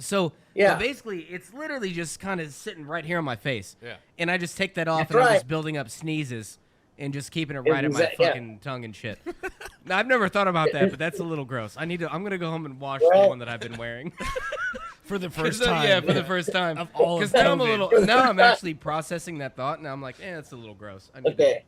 So Yeah. basically, it's literally just kind of sitting right here on my face. Yeah. And I just take that off, That's and I'm right. just building up sneezes and just keeping it right at my Yeah. fucking tongue and shit. Now, I've never thought about that, but that's a little gross. I'm gonna go home and wash the Well- one that I've been wearing. For the first time. Yeah, for the first time. Of all of Because now COVID. now I'm actually processing that thought, and I'm like, that's a little gross. I need Okay.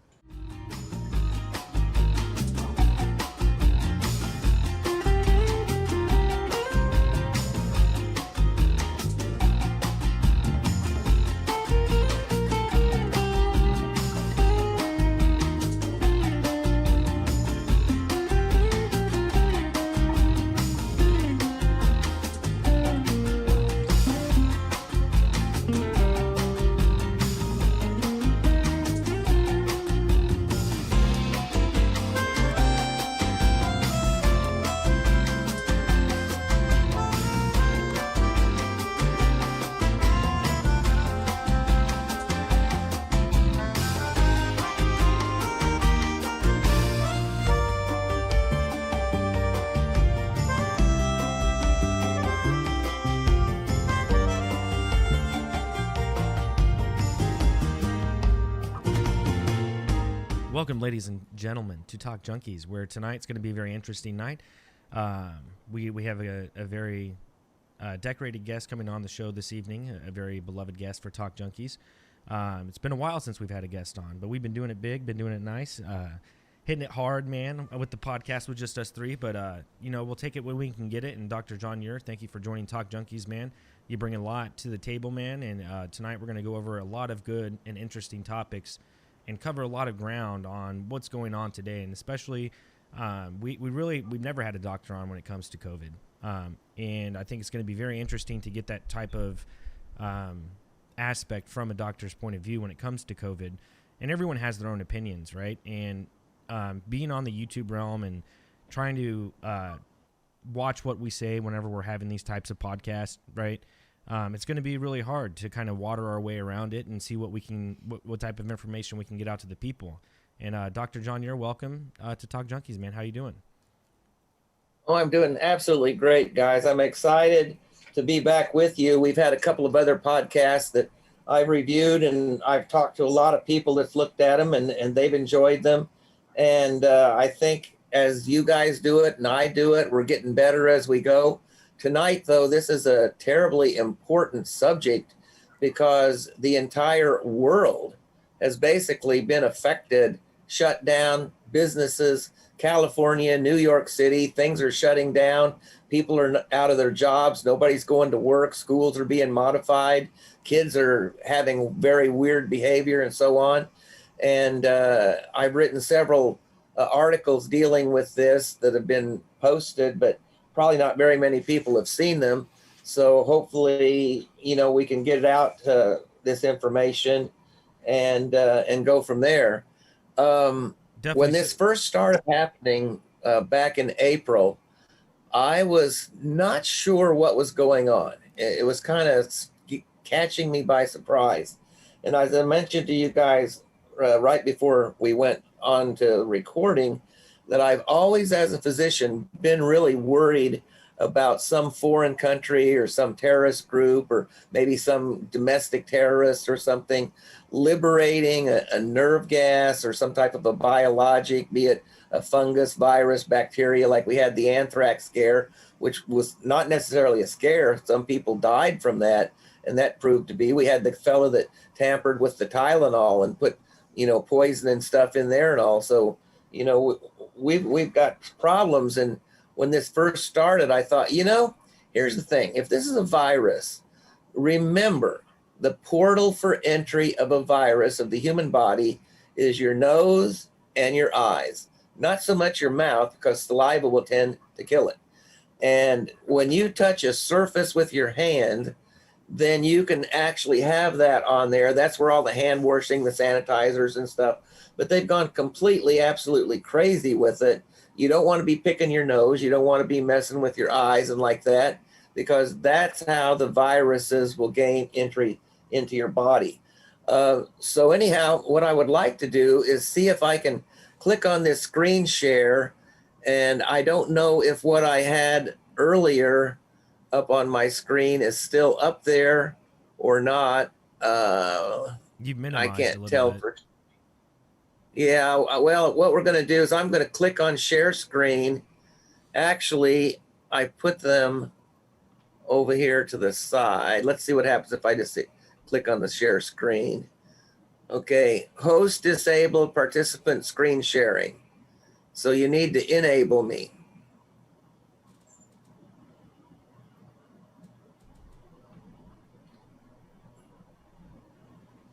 Welcome, ladies and gentlemen, to Talk Junkies, where tonight's going to be a very interesting night. We have a very decorated guest coming on the show this evening, a very beloved guest for Talk Junkies. It's been a while since we've had a guest on, but we've been doing it big, been doing it nice, hitting it hard, man, with the podcast with just us three. But, we'll take it when we can get it. And Doctor John Ure, thank you for joining Talk Junkies, man. You bring a lot to the table, man. And tonight we're going to go over a lot of good and interesting topics and cover a lot of ground on what's going on today. And especially, we've never had a doctor on when it comes to COVID. And I think it's going to be very interesting to get that type of aspect from a doctor's point of view when it comes to COVID. And everyone has their own opinions, right? And being on the YouTube realm and trying to watch what we say whenever we're having these types of podcasts, right? It's going to be really hard to kind of water our way around it and see what type of information we can get out to the people. And Dr. John Ure, welcome to Talk Junkies, man. How you doing? Oh, I'm doing absolutely great, guys. I'm excited to be back with you. We've had a couple of other podcasts that I've reviewed, and I've talked to a lot of people that's looked at them, and they've enjoyed them. And I think as you guys do it and I do it, we're getting better as we go. Tonight, though, this is a terribly important subject because the entire world has basically been affected, shut down, businesses, California, New York City, things are shutting down. People are out of their jobs. Nobody's going to work. Schools are being modified. Kids are having very weird behavior and so on. And I've written several articles dealing with this that have been posted, but probably not very many people have seen them. So hopefully, we can get out this information and go from there. When this first started happening back in April, I was not sure what was going on. It was kind of catching me by surprise. And as I mentioned to you guys right before we went on to recording, that I've always, as a physician, been really worried about some foreign country or some terrorist group or maybe some domestic terrorist or something liberating a nerve gas or some type of a biologic, be it a fungus, virus, bacteria, like we had the anthrax scare, which was not necessarily a scare. Some people died from that, and that proved to be. We had the fellow that tampered with the Tylenol and put, poison and stuff in there and all. So, we've got problems. And when this first started, I thought, here's the thing. If this is a virus, remember the portal for entry of a virus of the human body is your nose and your eyes, not so much your mouth, because saliva will tend to kill it. And when you touch a surface with your hand, then you can actually have that on there. That's where all the hand washing, the sanitizers and stuff, but they've gone completely, absolutely crazy with it. You don't want to be picking your nose. You don't want to be messing with your eyes and like that, because that's how the viruses will gain entry into your body. So anyhow, what I would like to do is see if I can click on this screen share. And I don't know if what I had earlier up on my screen is still up there or not. You've I minimized a can't little tell bit. for. Yeah, well, what we're going to do is I'm going to click on share screen. Actually, I put them over here to the side. Let's see what happens if I just click on the share screen. Okay, host disabled participant screen sharing. So you need to enable me.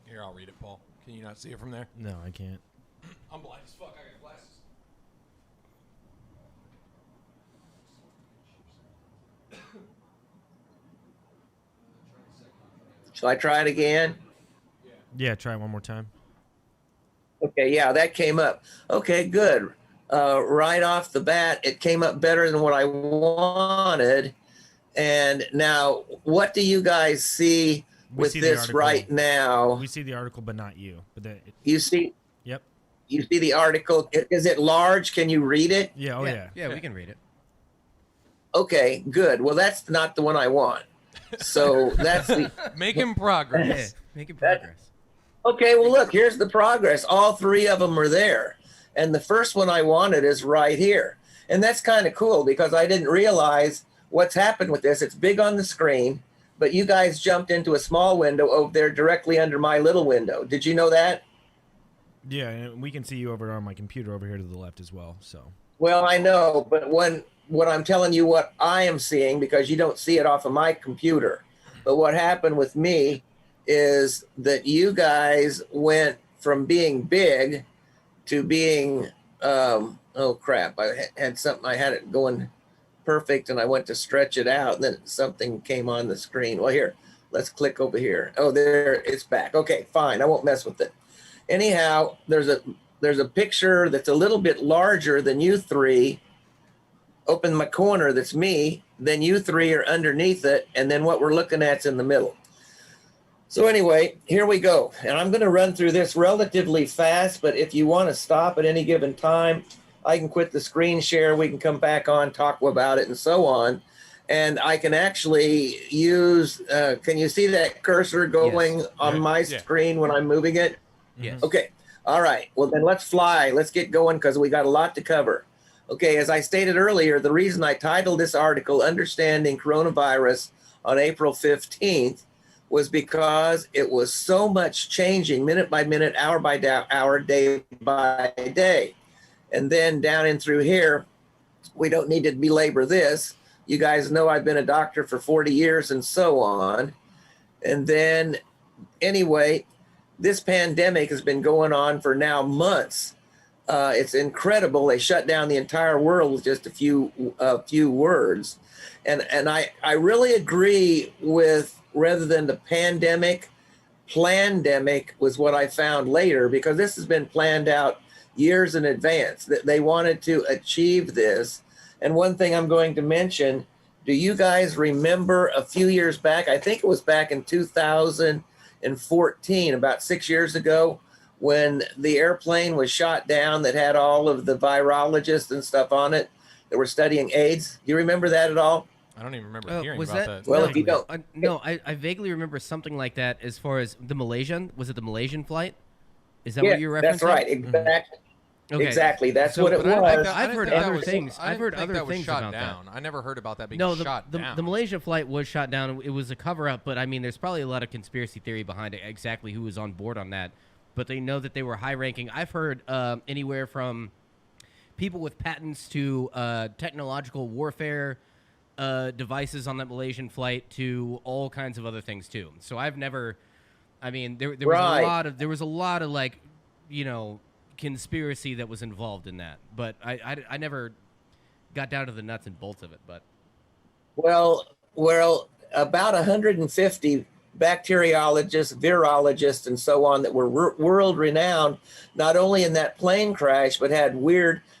Here, I'll read it, Paul. Can you not see it from there? No, I can't. I'm blind as fuck. I got glasses. Shall I try it again? Yeah, try it one more time. Okay, yeah, that came up. Okay, good. Right off the bat, it came up better than what I wanted. And now, what do you guys see We with see the this article. right now? We see the article, but not you. But You see, yep. you see the article. Is it large? Can you read it? Yeah. Oh yeah. Yeah, we can read it. Okay, good. Well, that's not the one I want. So that's the. Making Yeah, progress. making progress. Okay, well, look, here's the progress. All three of them are there. And the first one I wanted is right here. And that's kind of cool because I didn't realize what's happened with this. It's big on the screen, but you guys jumped into a small window over there directly under my little window. Did you know that? Yeah, and we can see you over on my computer over here to the left as well. So. Well, I know, but when I'm telling you what I am seeing, because you don't see it off of my computer, but what happened with me is that you guys went from being big to being, oh crap, I had something, I had it going perfect and I went to stretch it out and then something came on the screen. Well, here, let's click over here. Oh, there, it's back. Okay, fine, I won't mess with it. Anyhow, there's a picture that's a little bit larger than you three up in my corner. That's me. Then you three are underneath it. And then what we're looking at's in the middle. So anyway, here we go. And I'm going to run through this relatively fast, but if you want to stop at any given time, I can quit the screen share. We can come back on, talk about it and so on. And I can actually use, can you see that cursor going on my screen when I'm moving it? Yes. Okay. All right. Well, then let's fly. Let's get going because we got a lot to cover. Okay. As I stated earlier, the reason I titled this article, Understanding Coronavirus on April 15th, was because it was so much changing minute by minute, hour by hour, day by day. And then down in through here, we don't need to belabor this. You guys know I've been a doctor for 40 years and so on. And then anyway, this pandemic has been going on for now months. It's incredible. They shut down the entire world with just a few words. And I really agree with, rather than the pandemic, plandemic was what I found later, because this has been planned out years in advance, that they wanted to achieve this. And one thing I'm going to mention, do you guys remember a few years back, I think it was back in 2014, about 6 years ago, when the airplane was shot down that had all of the virologists and stuff on it that were studying AIDS? Do you remember that at all? I don't even remember hearing Was about that? that. Well, no, if you don't- no, I vaguely remember something like that. As far as the Malaysian, was it the Malaysian flight? Is that what you're referencing? That's right. Exactly. Okay. Exactly. That's So, what it but was. I've heard think that other was- things. I I've heard didn't think other that was things shot about down. I never heard about that being No, shot down. the Malaysia flight was shot down. It was a cover-up, but I mean, there's probably a lot of conspiracy theory behind it, exactly who was on board on that. But they know that they were high-ranking. I've heard anywhere from people with patents to technological warfare devices on that Malaysian flight to all kinds of other things too. So I've never, I mean, there was a lot of like, you know, conspiracy that was involved in that. But I never got down to the nuts and bolts of it. But Well, about 150 bacteriologists, virologists, and so on that were world renowned, not only in that plane crash, but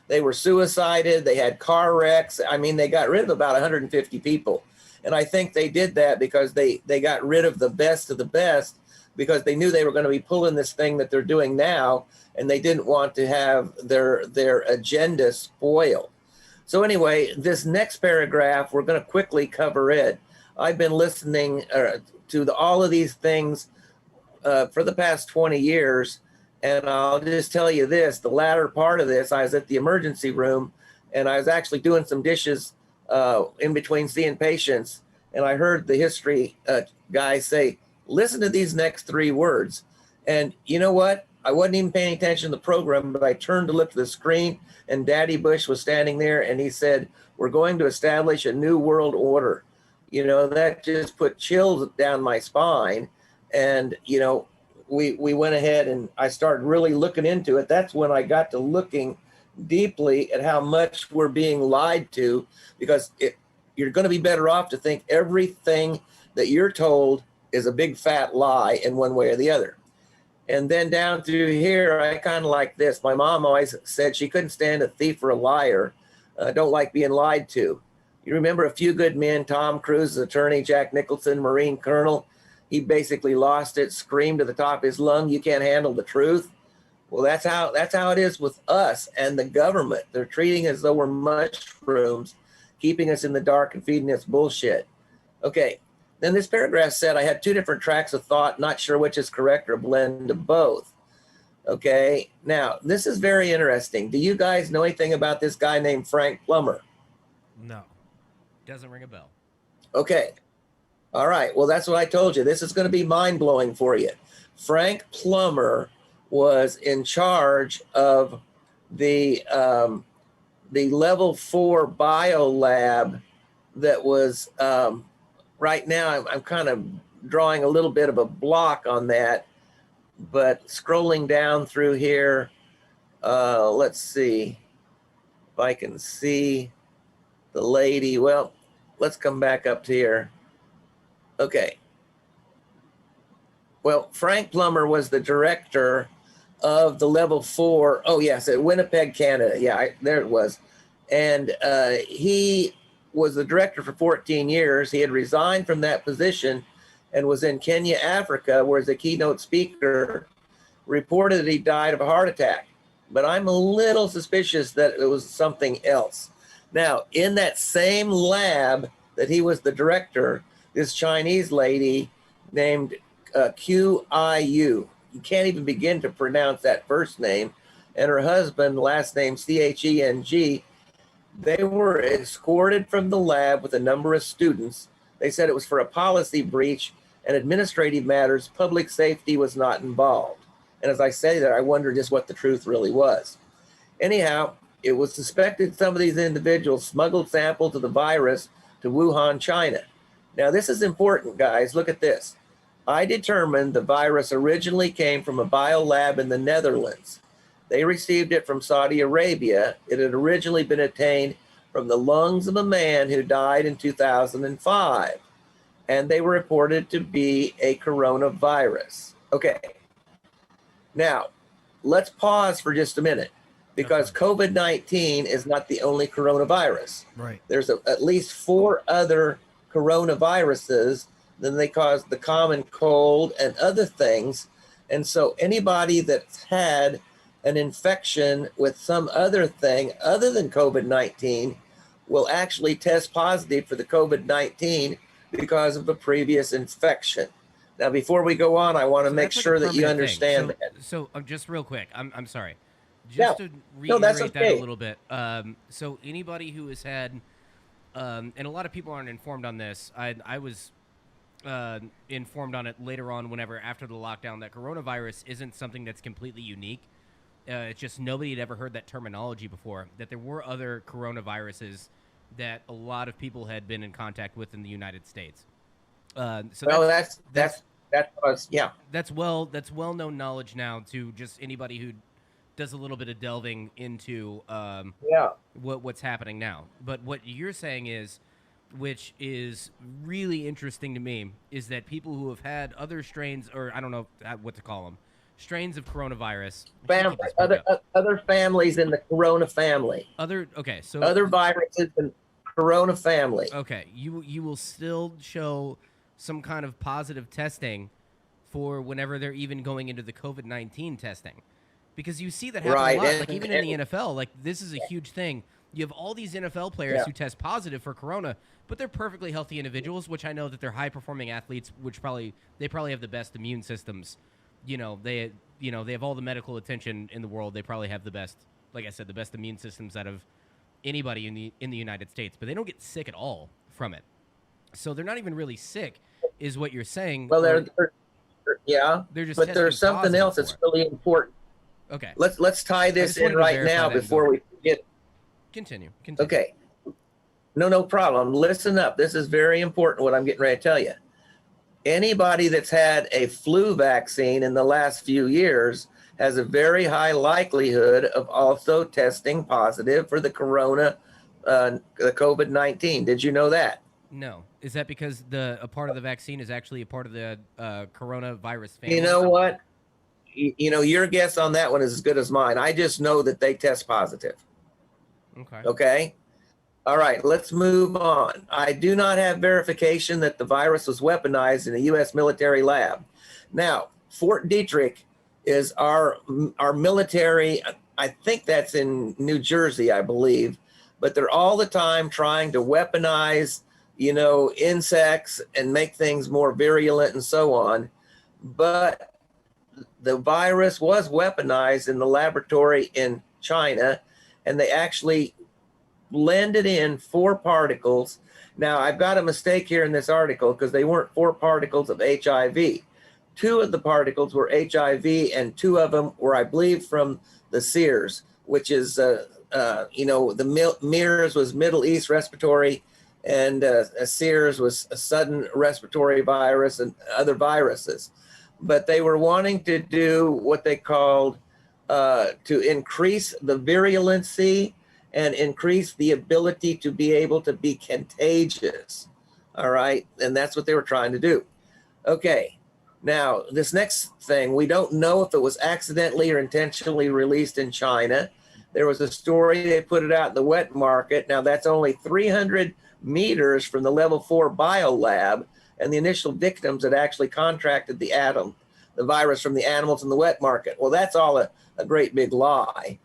they were suicided, they had car wrecks. I mean, they got rid of about 150 people. And I think they did that because they got rid of the best of the best, because they knew they were going to be pulling this thing that they're doing now, and they didn't want to have their agenda spoiled. So anyway, this next paragraph, we're going to quickly cover it. I've been listening to all of these things for the past 20 years. And I'll just tell you this, the latter part of this, I was at the emergency room and I was actually doing some dishes in between seeing patients. And I heard the history guy say, listen to these next 3 words. And you know what? I wasn't even paying attention to the program, but I turned to look at the screen and Daddy Bush was standing there and he said, we're going to establish a new world order. You know, that just put chills down my spine. And, you know, we went ahead and I started really looking into it. That's when I got to looking deeply at how much we're being lied to, because you're going to be better off to think everything that you're told is a big fat lie in one way or the other. And then down through here, I kind of like this. My mom always said she couldn't stand a thief or a liar. Don't like being lied to. You remember A Few Good Men, Tom Cruise's attorney, Jack Nicholson, Marine Colonel. He basically lost it, screamed to the top of his lung, you can't handle the truth. Well, that's how it is with us and the government. They're treating us as though we're mushrooms, keeping us in the dark and feeding us bullshit. Okay. Then this paragraph said I had 2 different tracks of thought, not sure which is correct or a blend of both. Okay, now this is very interesting. Do you guys know anything about this guy named Frank Plummer? No. Doesn't ring a bell. Okay, all right, well, that's what I told you. This is going to be mind-blowing for you. Frank Plummer was in charge of the level 4 bio lab that was right now, I'm kind of drawing a little bit of a block on that, but scrolling down through here, let's see if I can see the lady. Well, let's come back up to here. Okay. Well, Frank Plummer was the director of the level 4. Oh, yes, at Winnipeg, Canada. Yeah, there it was. And he was the director for 14 years. He had resigned from that position and was in Kenya, Africa, where as a keynote speaker reported that he died of a heart attack. But I'm a little suspicious that it was something else. Now, in that same lab that he was the director, this Chinese lady named Qiu. You can't even begin to pronounce that first name. And her husband, last name Cheng. They were escorted from the lab with a number of students. They said it was for a policy breach and administrative matters. Public safety was not involved. And as I say that, I wonder just what the truth really was. Anyhow, it was suspected some of these individuals smuggled samples of the virus to Wuhan, China. Now, this is important, guys. Look at this. I determined the virus originally came from a biolab in the Netherlands. They received it from Saudi Arabia. It had originally been obtained from the lungs of a man who died in 2005. And they were reported to be a coronavirus. Okay. Now, let's pause for just a minute, because COVID-19 is not the only coronavirus. Right. There's at least 4 other coronaviruses. Then they cause the common cold and other things. And so anybody that's had an infection with some other thing other than COVID-19 will actually test positive for the COVID-19 because of a previous infection. Now, before we go on, I want to make sure that you understand that. So just real quick, I'm sorry. Yeah. To No, that's reiterate okay. that a little bit. So anybody who has had, and a lot of people aren't informed on this. I was informed on it later on, whenever after the lockdown, that coronavirus isn't something that's completely unique. It's just nobody had ever heard that terminology before, that there were other coronaviruses that a lot of people had been in contact with in the United States. So Well, that's yeah. That's well known knowledge now to just anybody who does a little bit of delving into what's happening now. But what you're saying is, which is really interesting to me, is that people who have had other strains, or I don't know what to call them, strains of coronavirus, other families in the corona family, other viruses in corona family. Okay, you will still show some kind of positive testing for whenever they're even going into the COVID-19 testing, because you see that happen a lot. Like even in the NFL, like this is a huge thing. You have all these NFL players Yeah. who test positive for corona, but they're perfectly healthy individuals, which I know that they're high-performing athletes, which they probably have the best immune systems. They have all the medical attention in the world. They probably have the best, like I said, the best immune systems out of anybody in the United States, but they don't get sick at all from it. So they're not even really sick, is what you're saying. Well, yeah, They're just but there's testing something positive else for that's it. really important. Okay. Let's tie this just wanted in to right verify now that before we forget. Continue. Okay. No problem. Listen up. This is very important what I'm getting ready to tell you. Anybody that's had a flu vaccine in the last few years has a very high likelihood of also testing positive for the the COVID-19. Did you know that? No. Is that because a part of the vaccine is actually a part of the coronavirus family? You know what? Your guess on that one is as good as mine. I just know that they test positive. Okay. Okay. All right, let's move on. I do not have verification that the virus was weaponized in a U.S. military lab. Now, Fort Detrick is our military. I think that's in New Jersey, I believe. But they're all the time trying to weaponize, insects and make things more virulent and so on. But the virus was weaponized in the laboratory in China, and they actually blended in 4 particles. Now, I've got a mistake here in this article because they weren't 4 particles of HIV. 2 of the particles were HIV, and 2 of them were, I believe, from the SEERS, which is, the MERS was Middle East Respiratory, and SEERS was a sudden respiratory virus and other viruses. But they were wanting to do what they called to increase the virulency and increase the ability to be able to be contagious. All right. And that's what they were trying to do. Okay. Now, this next thing, we don't know if it was accidentally or intentionally released in China. There was a story, they put it out in the wet market. Now, that's only 300 meters from the level 4 biolab, and the initial victims had actually contracted the virus from the animals in the wet market. Well, that's all a great big lie.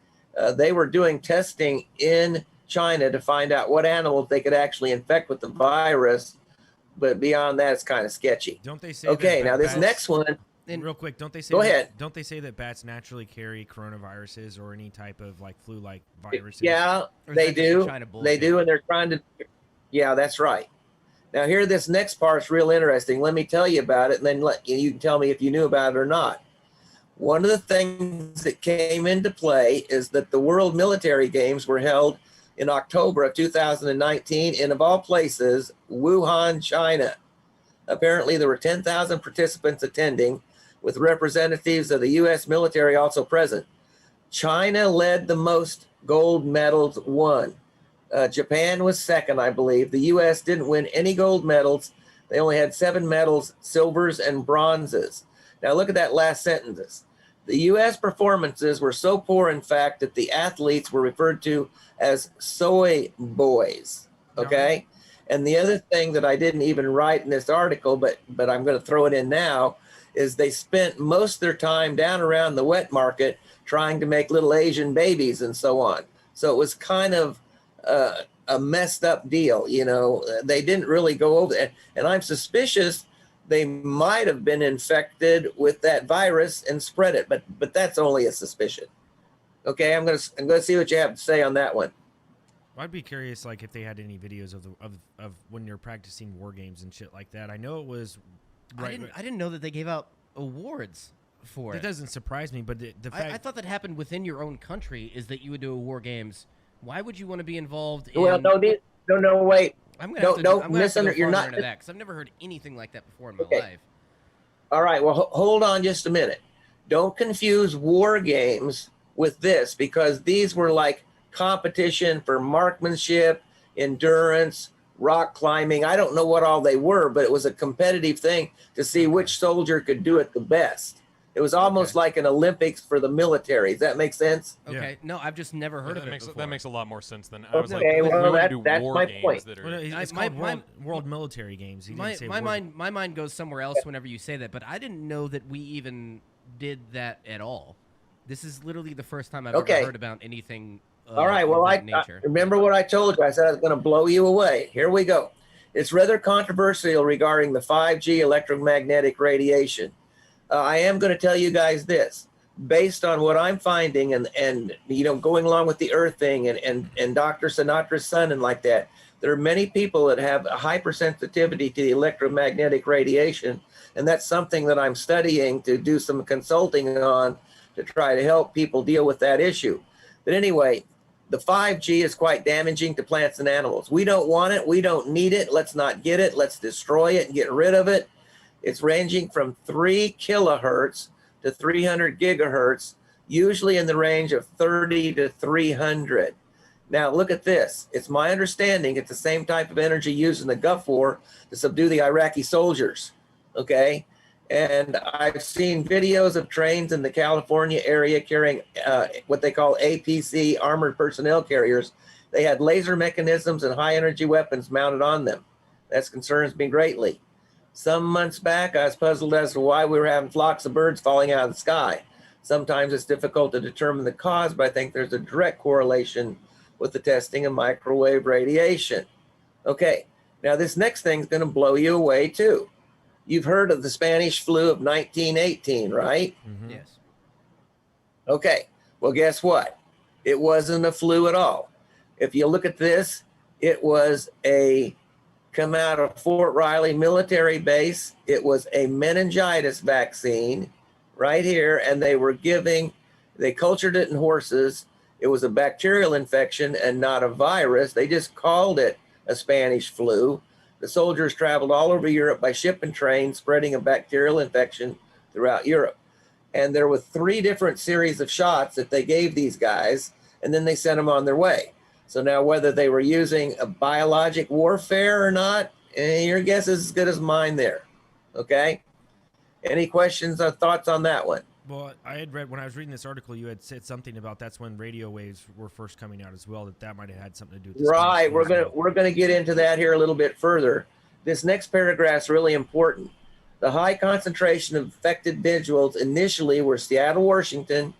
They were doing testing in China to find out what animals they could actually infect with the virus, but beyond that, it's kind of sketchy. Don't they say? Okay, that now this bats, next one. And real quick, don't they say? Go ahead. Don't they say that bats naturally carry coronaviruses or any type of like flu-like viruses? Yeah, Or is they that just do. a China They bullshit? do, and they're trying to. Yeah, that's right. Now, here, this next part's real interesting. Let me tell you about it, and then you can tell me if you knew about it or not. One of the things that came into play is that the World Military Games were held in October of 2019 in, of all places, Wuhan, China. Apparently, there were 10,000 participants attending, with representatives of the U.S. military also present. China led the most gold medals won. Japan was second, I believe. The U.S. didn't win any gold medals. They only had 7 medals, silvers and bronzes. Now, look at that last sentence. The U.S. performances were so poor, in fact, that the athletes were referred to as soy boys, okay? And the other thing that I didn't even write in this article, but I'm going to throw it in now, is they spent most of their time down around the wet market trying to make little Asian babies and so on. So it was kind of a messed up deal, They didn't really go over it. And I'm suspicious they might have been infected with that virus and spread it, but that's only a suspicion. Okay, I'm gonna see what you have to say on that one. I'd be curious, like, if they had any videos of when you're practicing war games and shit like that. I know it was. Right. I didn't know that they gave out awards for it. It doesn't surprise me, but the fact I thought that happened within your own country, is that you would do a war games. Why would you want to be involved in? Well, no, wait. I'm gonna have to go farther into that because I've never heard anything like that before in my life. All right. Well, hold on just a minute. Don't confuse war games with this, because these were like competition for marksmanship, endurance, rock climbing. I don't know what all they were, but it was a competitive thing to see which soldier could do it the best. It was almost like an Olympics for the military. Does that make sense? Okay. Yeah. No, I've just never heard of it before. That makes a lot more sense than I was Okay, like. well, we do that's war my games point. that are. Well, it's my- called World Military Games. He didn't say My World- mind goes somewhere else whenever you say that, but I didn't know that we even did that at all. This is literally the first time I've ever heard about anything All right. Well, of I that nature. remember what I told you. I said I was going to blow you away. Here we go. It's rather controversial regarding the 5G electromagnetic radiation. I am going to tell you guys this, based on what I'm finding and going along with the Earth thing and Dr. Sinatra's son and like that. There are many people that have a hypersensitivity to the electromagnetic radiation, and that's something that I'm studying to do some consulting on to try to help people deal with that issue. But anyway, the 5G is quite damaging to plants and animals. We don't want it. We don't need it. Let's not get it. Let's destroy it and get rid of it. It's ranging from 3 kilohertz to 300 gigahertz, usually in the range of 30 to 300. Now, look at this. It's my understanding it's the same type of energy used in the Gulf War to subdue the Iraqi soldiers, okay? And I've seen videos of trains in the California area carrying what they call APC, armored personnel carriers. They had laser mechanisms and high-energy weapons mounted on them. That concerns me greatly. Some months back, I was puzzled as to why we were having flocks of birds falling out of the sky. Sometimes it's difficult to determine the cause, but I think there's a direct correlation with the testing of microwave radiation. Okay, now this next thing is going to blow you away too. You've heard of the Spanish flu of 1918, right? Mm-hmm. Yes. Okay, well, guess what? It wasn't a flu at all. If you look at this, it was come out of Fort Riley military base. It was a meningitis vaccine right here, and they cultured it in horses. It was a bacterial infection and not a virus. They just called it a Spanish flu. The soldiers traveled all over Europe by ship and train, spreading a bacterial infection throughout Europe. And there were 3 different series of shots that they gave these guys, and then they sent them on their way. So now whether they were using a biologic warfare or not, your guess is as good as mine there. Okay? Any questions or thoughts on that one? Well, I had read when I was reading this article, you had said something about that's when radio waves were first coming out as well. That might have had something to do with the Right. Spanish flu as well. We're gonna get into that here a little bit further. This next paragraph is really important. The high concentration of infected individuals initially were Seattle, Washington,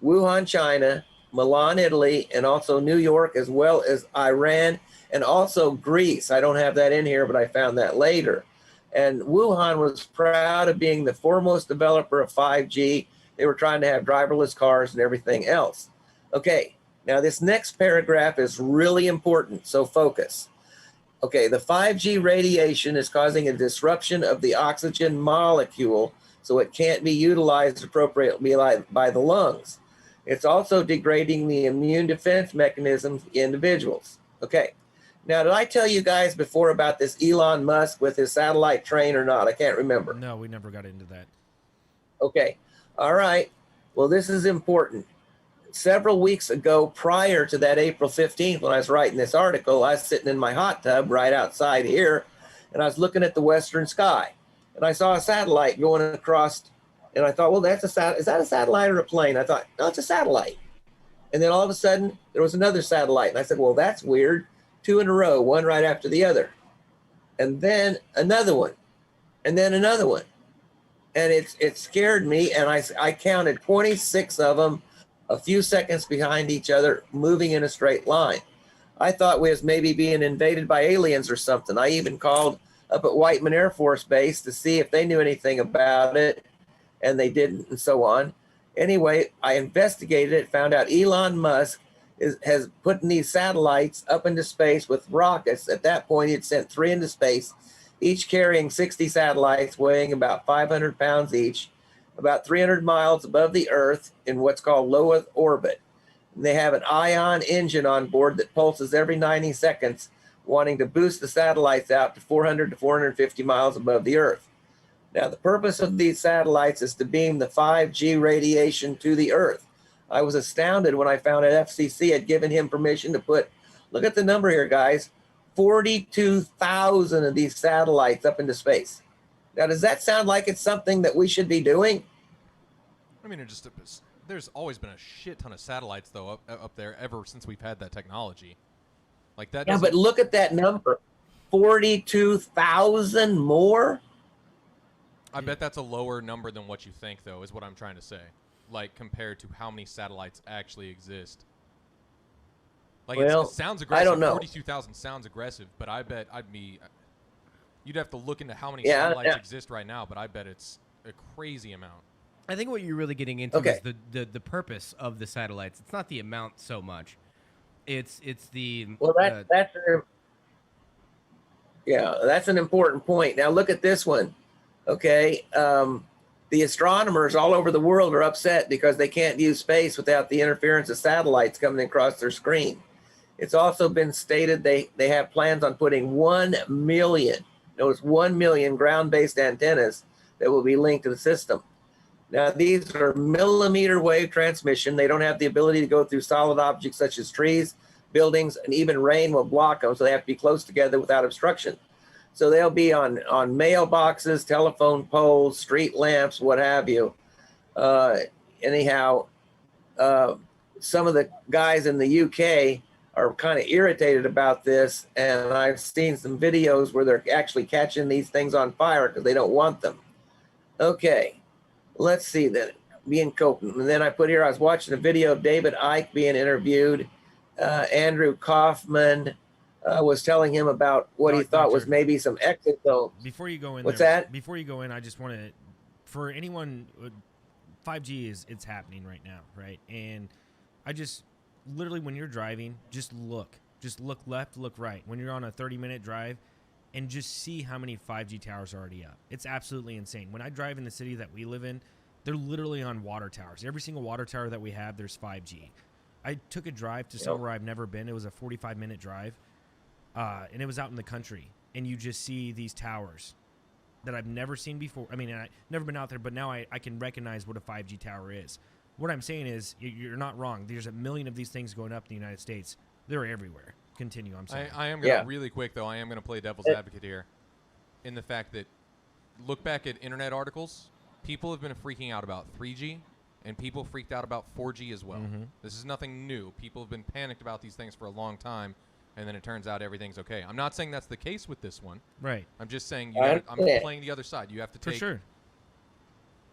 Wuhan, China, Milan, Italy, and also New York, as well as Iran and also Greece. I don't have that in here, but I found that later. And Wuhan was proud of being the foremost developer of 5G. They were trying to have driverless cars and everything else. Okay, now this next paragraph is really important, so focus. Okay, the 5G radiation is causing a disruption of the oxygen molecule, so it can't be utilized appropriately by the lungs. It's also degrading the immune defense mechanisms in individuals. Okay. Now, did I tell you guys before about this Elon Musk with his satellite train or not? I can't remember. No, we never got into that. Okay. All right. Well, this is important. Several weeks ago, prior to that April 15th, when I was writing this article, I was sitting in my hot tub right outside here, and I was looking at the western sky. And I saw a satellite going across, and I thought, well, is that a satellite or a plane? I thought, no, it's a satellite. And then all of a sudden, there was another satellite. And I said, well, that's weird. 2 in a row, one right after the other. And then another one. And then another one. And it scared me, and I counted 26 of them, a few seconds behind each other, moving in a straight line. I thought we was maybe being invaded by aliens or something. I even called up at Whiteman Air Force Base to see if they knew anything about it, and they didn't, and so on. Anyway, I investigated it, found out Elon Musk has put these satellites up into space with rockets. At that point, he'd sent 3 into space, each carrying 60 satellites weighing about 500 pounds each, about 300 miles above the Earth in what's called low Earth orbit. And they have an ion engine on board that pulses every 90 seconds, wanting to boost the satellites out to 400 to 450 miles above the Earth. Now, the purpose of these satellites is to beam the 5G radiation to the Earth. I was astounded when I found out FCC had given him permission to put, look at the number here, guys, 42,000 of these satellites up into space. Now, does that sound like it's something that we should be doing? I mean, there's always been a shit ton of satellites, though, up there ever since we've had that technology. Like that. Yeah, but look at that number, 42,000 more? I bet that's a lower number than what you think, though, is what I'm trying to say. Like, compared to how many satellites actually exist. Like Well, it sounds I aggressive. don't know. 42,000 sounds aggressive, but I bet you'd have to look into how many Yeah, satellites yeah. exist right now, but I bet it's a crazy amount. I think what you're really getting into Okay. is the purpose of the satellites. It's not the amount so much. It's the Well, that's an important point. Now look at this one. Okay. The astronomers all over the world are upset because they can't view space without the interference of satellites coming across their screen. It's also been stated they have plans on putting 1 million ground-based antennas that will be linked to the system. Now, these are millimeter wave transmission. They don't have the ability to go through solid objects such as trees, buildings, and even rain will block them, so they have to be close together without obstruction. So they'll be on mailboxes, telephone poles, street lamps, what have you. Anyhow, some of the guys in the UK are kind of irritated about this, and I've seen some videos where they're actually catching these things on fire because they don't want them. Okay, let's see then. Being coping. And then I put here, I was watching a video of David Icke being interviewed. Andrew Kaufman was telling him about what he thought was maybe some exosomes. Before you go in, What's that? Before you go in, I just want to, for anyone, 5G it's happening right now, right? And I just literally, when you're driving, just look left, look right. When you're on a 30-minute drive, and just see how many 5G towers are already up. It's absolutely insane. When I drive in the city that we live in, they're literally on water towers. Every single water tower that we have, there's 5G. I took a drive to somewhere I've never been. It was a 45-minute drive, and it was out in the country. And you just see these towers that I've never seen before. I mean, I've never been out there, but now I can recognize what a 5G tower is. What I'm saying is, you're not wrong. There's a million of these things going up in the United States. They're everywhere. Continue, I'm sorry. I am going to, really quick, though, I am going to play devil's advocate here in the fact that, look back at internet articles, people have been freaking out about 3G, and people freaked out about 4G as well. Mm-hmm. This is nothing new. People have been panicked about these things for a long time, and then it turns out everything's okay. I'm not saying that's the case with this one. Right. I'm just saying I'm playing the other side. You have to For take... sure.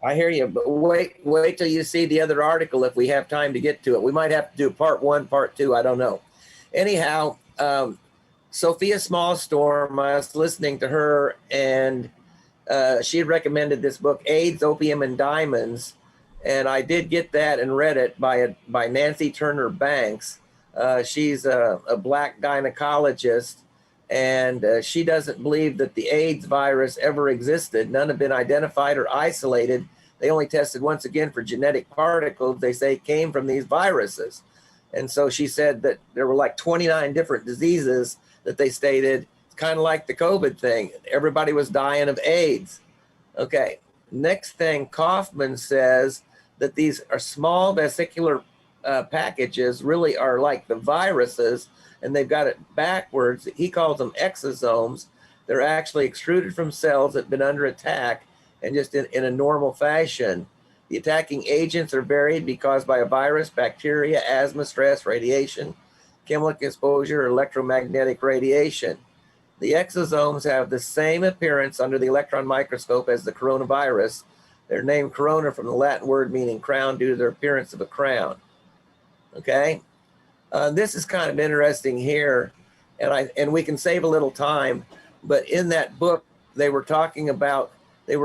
I hear you, but wait till you see the other article if we have time to get to it. We might have to do part 1, part 2, I don't know. Anyhow, Sophia Smallstorm, I was listening to her, and she had recommended this book, AIDS, Opium, and Diamonds, and I did get that and read it by Nancy Turner Banks. She's a black gynecologist, and she doesn't believe that the AIDS virus ever existed. None have been identified or isolated. They only tested once again for genetic particles they say came from these viruses. And so she said that there were like 29 different diseases that they stated. It's kind of like the COVID thing. Everybody was dying of AIDS. Okay, next thing, Kaufman says that these are small vesicular packages really are like the viruses, and they've got it backwards. He calls them exosomes. They're actually extruded from cells that have been under attack and just in a normal fashion. The attacking agents are varied because by a virus, bacteria, asthma, stress, radiation, chemical exposure, or electromagnetic radiation. The exosomes have the same appearance under the electron microscope as the coronavirus. They're named corona from the Latin word meaning crown due to their appearance of a crown. Okay? This is kind of interesting here, and we can save a little time, but in that book, they were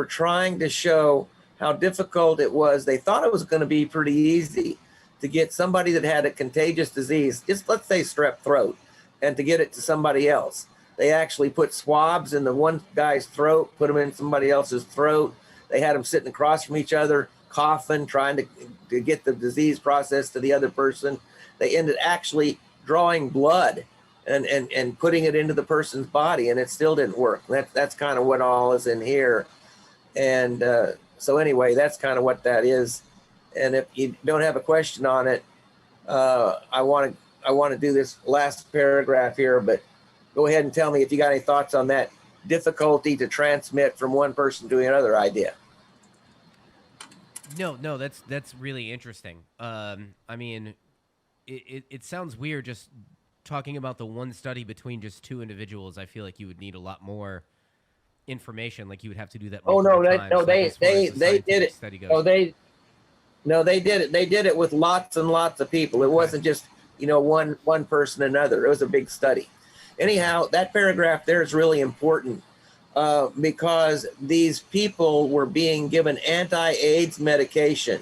trying to show how difficult it was. They thought it was going to be pretty easy to get somebody that had a contagious disease, just let's say strep throat, and to get it to somebody else. They actually put swabs in the one guy's throat, put them in somebody else's throat. They had them sitting across from each other, coughing, trying to get the disease process to the other person. They ended actually drawing blood and putting it into the person's body, and it still didn't work. That's kind of what all is in here. And so anyway, that's kind of what that is. And if you don't have a question on it, I want to do this last paragraph here, but go ahead and tell me if you got any thoughts on that difficulty to transmit from one person to another idea. No, that's really interesting. I mean, it sounds weird just talking about the one study between just 2 individuals. I feel like you would need a lot more information. Like you would have to do that. Oh no, they did it. They did it with lots and lots of people. It wasn't just one person another. It was a big study. Anyhow, that paragraph there is really important because these people were being given anti-AIDS medication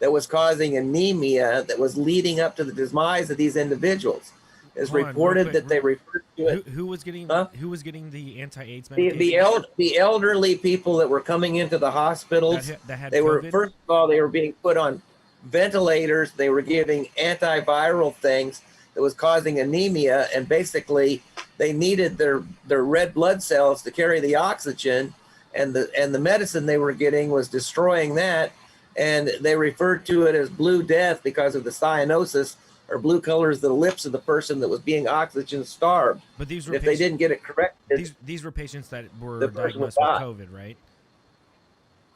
that was causing anemia that was leading up to the demise of these individuals. It's reported that they referred to it. Who was getting the anti-AIDS medication? The elderly people that were coming into the hospitals. That had they COVID? were, first of all, they were being put on ventilators. They were giving antiviral things that was causing anemia, and basically they needed their red blood cells to carry the oxygen, and the medicine they were getting was destroying that, and they referred to it as blue death because of the cyanosis, or blue colors the lips of the person that was being oxygen starved. But these were if they didn't get it corrected, these were patients that were diagnosed with COVID, right?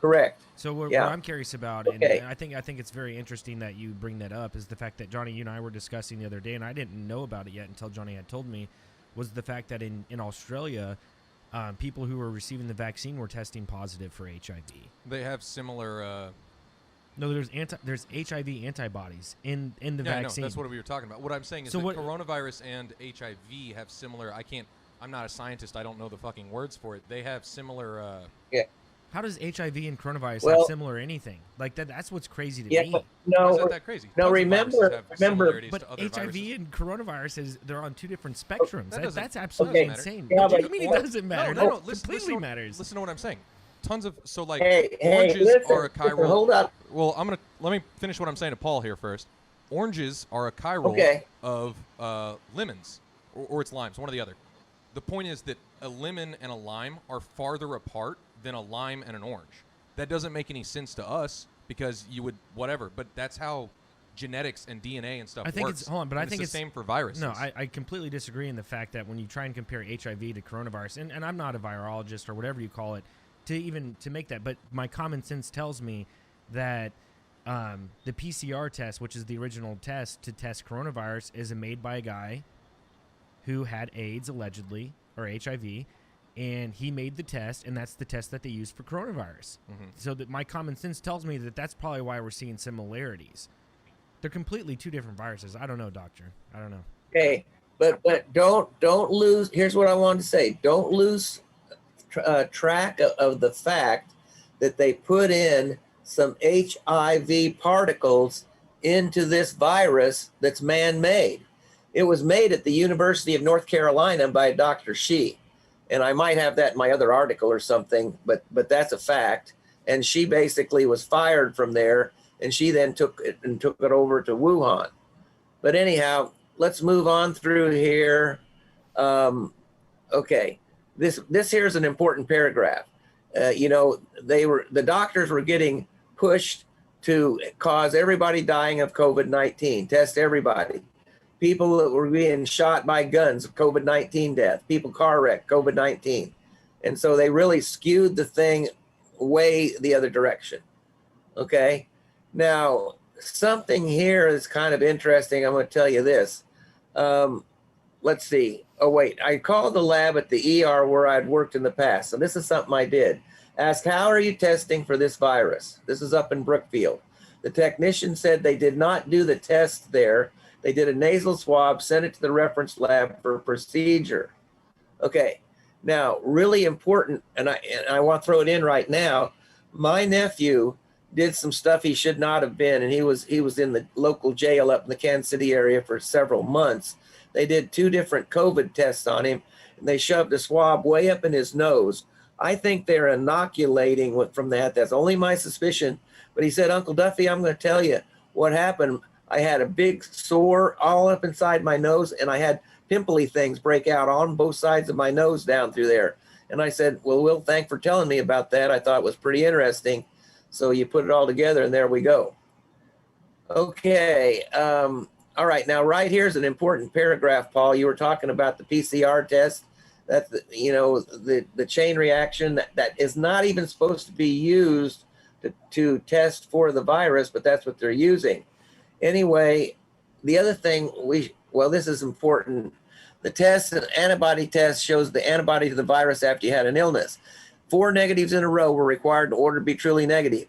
Correct. So what I'm curious about, and I think it's very interesting that you bring that up, is the fact that Johnny, you and I were discussing the other day, and I didn't know about it yet until Johnny had told me, was the fact that in Australia, people who were receiving the vaccine were testing positive for HIV. They have similar. No, there's HIV antibodies in the vaccine. No, that's what we were talking about. What I'm saying is that coronavirus and HIV have similar. I'm not a scientist. I don't know the fucking words for it. They have similar. How does HIV and coronavirus have similar anything? Like that's what's crazy to me. No, why is that crazy? No, remember. But HIV and coronavirus they're on two different spectrums. That's absolutely insane. Yeah, what do you mean it doesn't matter? No, completely matters. Listen to what I'm saying. Tons of oranges are a chiral. Hold up. Well, let me finish what I'm saying to Paul here first. Oranges are a chiral of lemons, or it's limes, one or the other. The point is that a lemon and a lime are farther apart than a lime and an orange. That doesn't make any sense to us because you would whatever, but that's how genetics and DNA and stuff works. I think it's the same for viruses. No, I completely disagree in the fact that when you try and compare HIV to coronavirus, and I'm not a virologist or whatever you call it, to make that, but my common sense tells me that the PCR test, which is the original test to test coronavirus, is made by a guy who had AIDS allegedly, or HIV, and he made the test, and that's the test that they used for coronavirus. Mm-hmm. So that my common sense tells me that that's probably why we're seeing similarities. They're completely two different viruses. I don't know, doctor. I don't know. Okay, but don't lose. Here's what I wanted to say. Don't lose track of the fact that they put in some HIV particles into this virus that's man-made. It was made at the University of North Carolina by Dr. She, and I might have that in my other article or something, but that's a fact. And she basically was fired from there, and she then took it over to Wuhan. But anyhow, let's move on through here. Okay. This here is an important paragraph. The doctors were getting pushed to cause everybody dying of COVID-19, test everybody. People that were being shot by guns, COVID-19 death. People car wreck, COVID-19. And so they really skewed the thing way the other direction. Okay. Now, something here is kind of interesting. I'm going to tell you this. Let's see. Oh, wait. I called the lab at the ER where I'd worked in the past. So this is something I did. Asked, how are you testing for this virus? This is up in Brookfield. The technician said they did not do the test there. They did a nasal swab, sent it to the reference lab for procedure. Okay. Now, really important, and I want to throw it in right now. My nephew did some stuff he should not have been, and he was in the local jail up in the Kansas City area for several months. They did 2 different COVID tests on him, and they shoved a swab way up in his nose. I think they're inoculating from that. That's only my suspicion. But he said, Uncle Duffy, I'm going to tell you what happened. I had a big sore all up inside my nose, and I had pimply things break out on both sides of my nose down through there. And I said, well, Will, thanks for telling me about that. I thought it was pretty interesting. So you put it all together, and there we go. Okay. All right. Now, right here is an important paragraph, Paul. You were talking about the PCR test. That's the chain reaction that is not even supposed to be used to test for the virus, but that's what they're using. Anyway, the other thing this is important. The test, an antibody test, shows the antibody to the virus after you had an illness. 4 negatives in a row were required in order to be truly negative.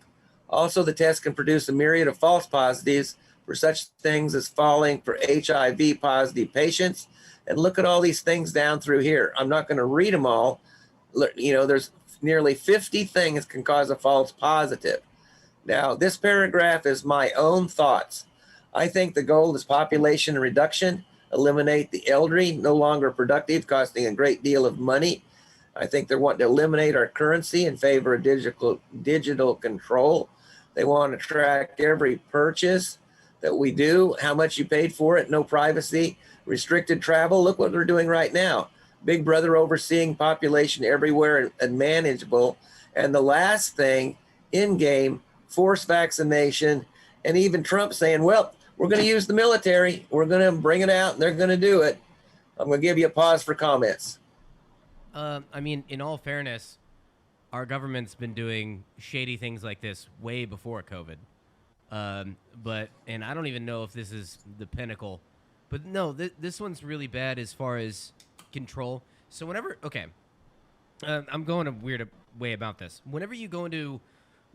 Also, the test can produce a myriad of false positives, for such things as falling for HIV positive patients. And look at all these things down through here. I'm not going to read them all. There's nearly 50 things can cause a false positive. Now, this paragraph is my own thoughts. I think the goal is population reduction, eliminate the elderly, no longer productive, costing a great deal of money. I think they want to eliminate our currency in favor of digital control. They want to track every purchase that we do, how much you paid for it, no privacy, restricted travel. Look what we're doing right now. Big Brother overseeing population everywhere and manageable. And the last thing, in-game, forced vaccination, and even Trump saying, well, we're going to use the military. We're going to bring it out, and they're going to do it. I'm going to give you a pause for comments. I mean, in all fairness, our government's been doing shady things like this way before COVID. And I don't even know if this is the pinnacle. But no, this one's really bad as far as control. So I'm going a weird way about this. Whenever you go into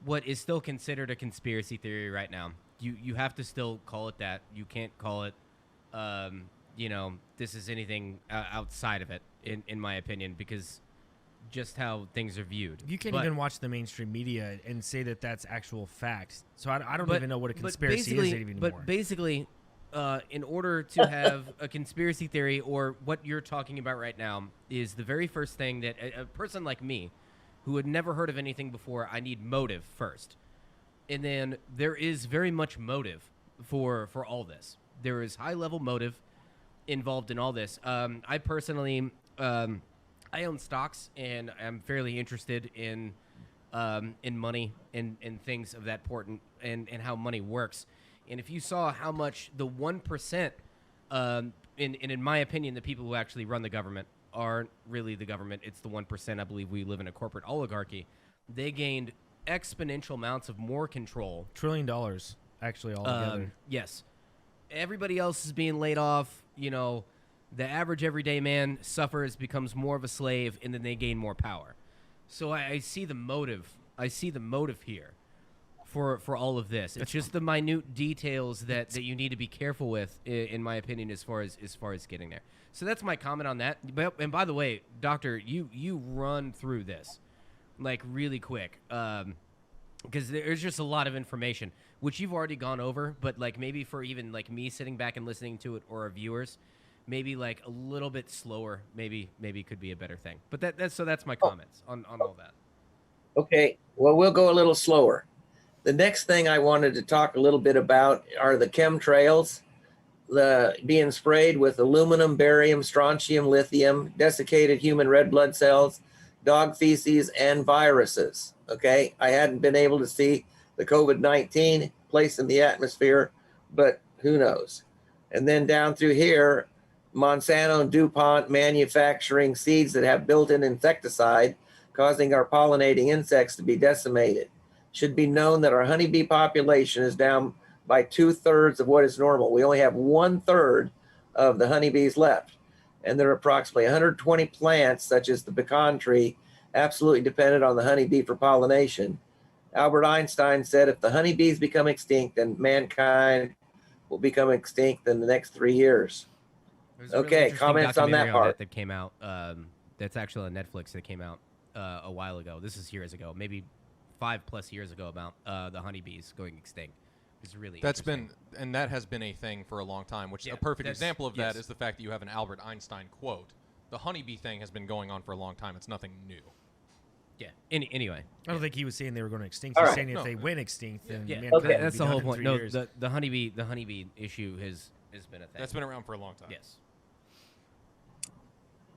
what is still considered a conspiracy theory right now, you have to still call it that. You can't call it, this is anything outside of it, in my opinion, because just how things are viewed. You can't even watch the mainstream media and say that that's actual fact. So I don't even know what a conspiracy is anymore. But basically, in order to have a conspiracy theory, or what you're talking about right now, is the very first thing that a person like me, who had never heard of anything before, I need motive first. And then there is very much motive for all this. There is high-level motive involved in all this. I personally, I own stocks, and I'm fairly interested in money and things of that important, and how money works. And if you saw how much the 1%, in my opinion, the people who actually run the government aren't really the government. It's the 1%. I believe we live in a corporate oligarchy. They gained exponential amounts of more control. $1 trillion, actually, altogether. Yes. Everybody else is being laid off. The average everyday man suffers, becomes more of a slave, and then they gain more power. So I see the motive. I see the motive here for all of this. It's just the minute details that you need to be careful with, in my opinion, as far as getting there. So that's my comment on that. And by the way, Doctor, you run through this like really quick, because there's just a lot of information which you've already gone over, but like maybe for even like me sitting back and listening to it, or our viewers, maybe like a little bit slower, maybe could be a better thing. But that's my comments on all that. Okay, well, we'll go a little slower. The next thing I wanted to talk a little bit about are the chemtrails, being sprayed with aluminum, barium, strontium, lithium, desiccated human red blood cells, dog feces, and viruses. Okay, I hadn't been able to see the COVID-19 place in the atmosphere, but who knows? And then down through here, Monsanto and DuPont manufacturing seeds that have built-in insecticide, causing our pollinating insects to be decimated. Should be known that our honeybee population is down by 2/3 of what is normal. We only have 1/3 of the honeybees left. And there are approximately 120 plants, such as the pecan tree, absolutely dependent on the honeybee for pollination. Albert Einstein said, if the honeybees become extinct, then mankind will become extinct in the next 3 years. Okay, comments on that part. That came out. That's actually on Netflix. That came out a while ago. This is years ago, maybe 5+ years ago, about the honeybees going extinct. It's really that has been a thing for a long time. Which a perfect example of that is the fact that you have an Albert Einstein quote. The honeybee thing has been going on for a long time. It's nothing new. Yeah. Anyway, I don't think he was saying they were going extinct. He's saying if they went extinct, then that's the whole point. No, the honeybee issue has been a thing. That's been around for a long time. Yes.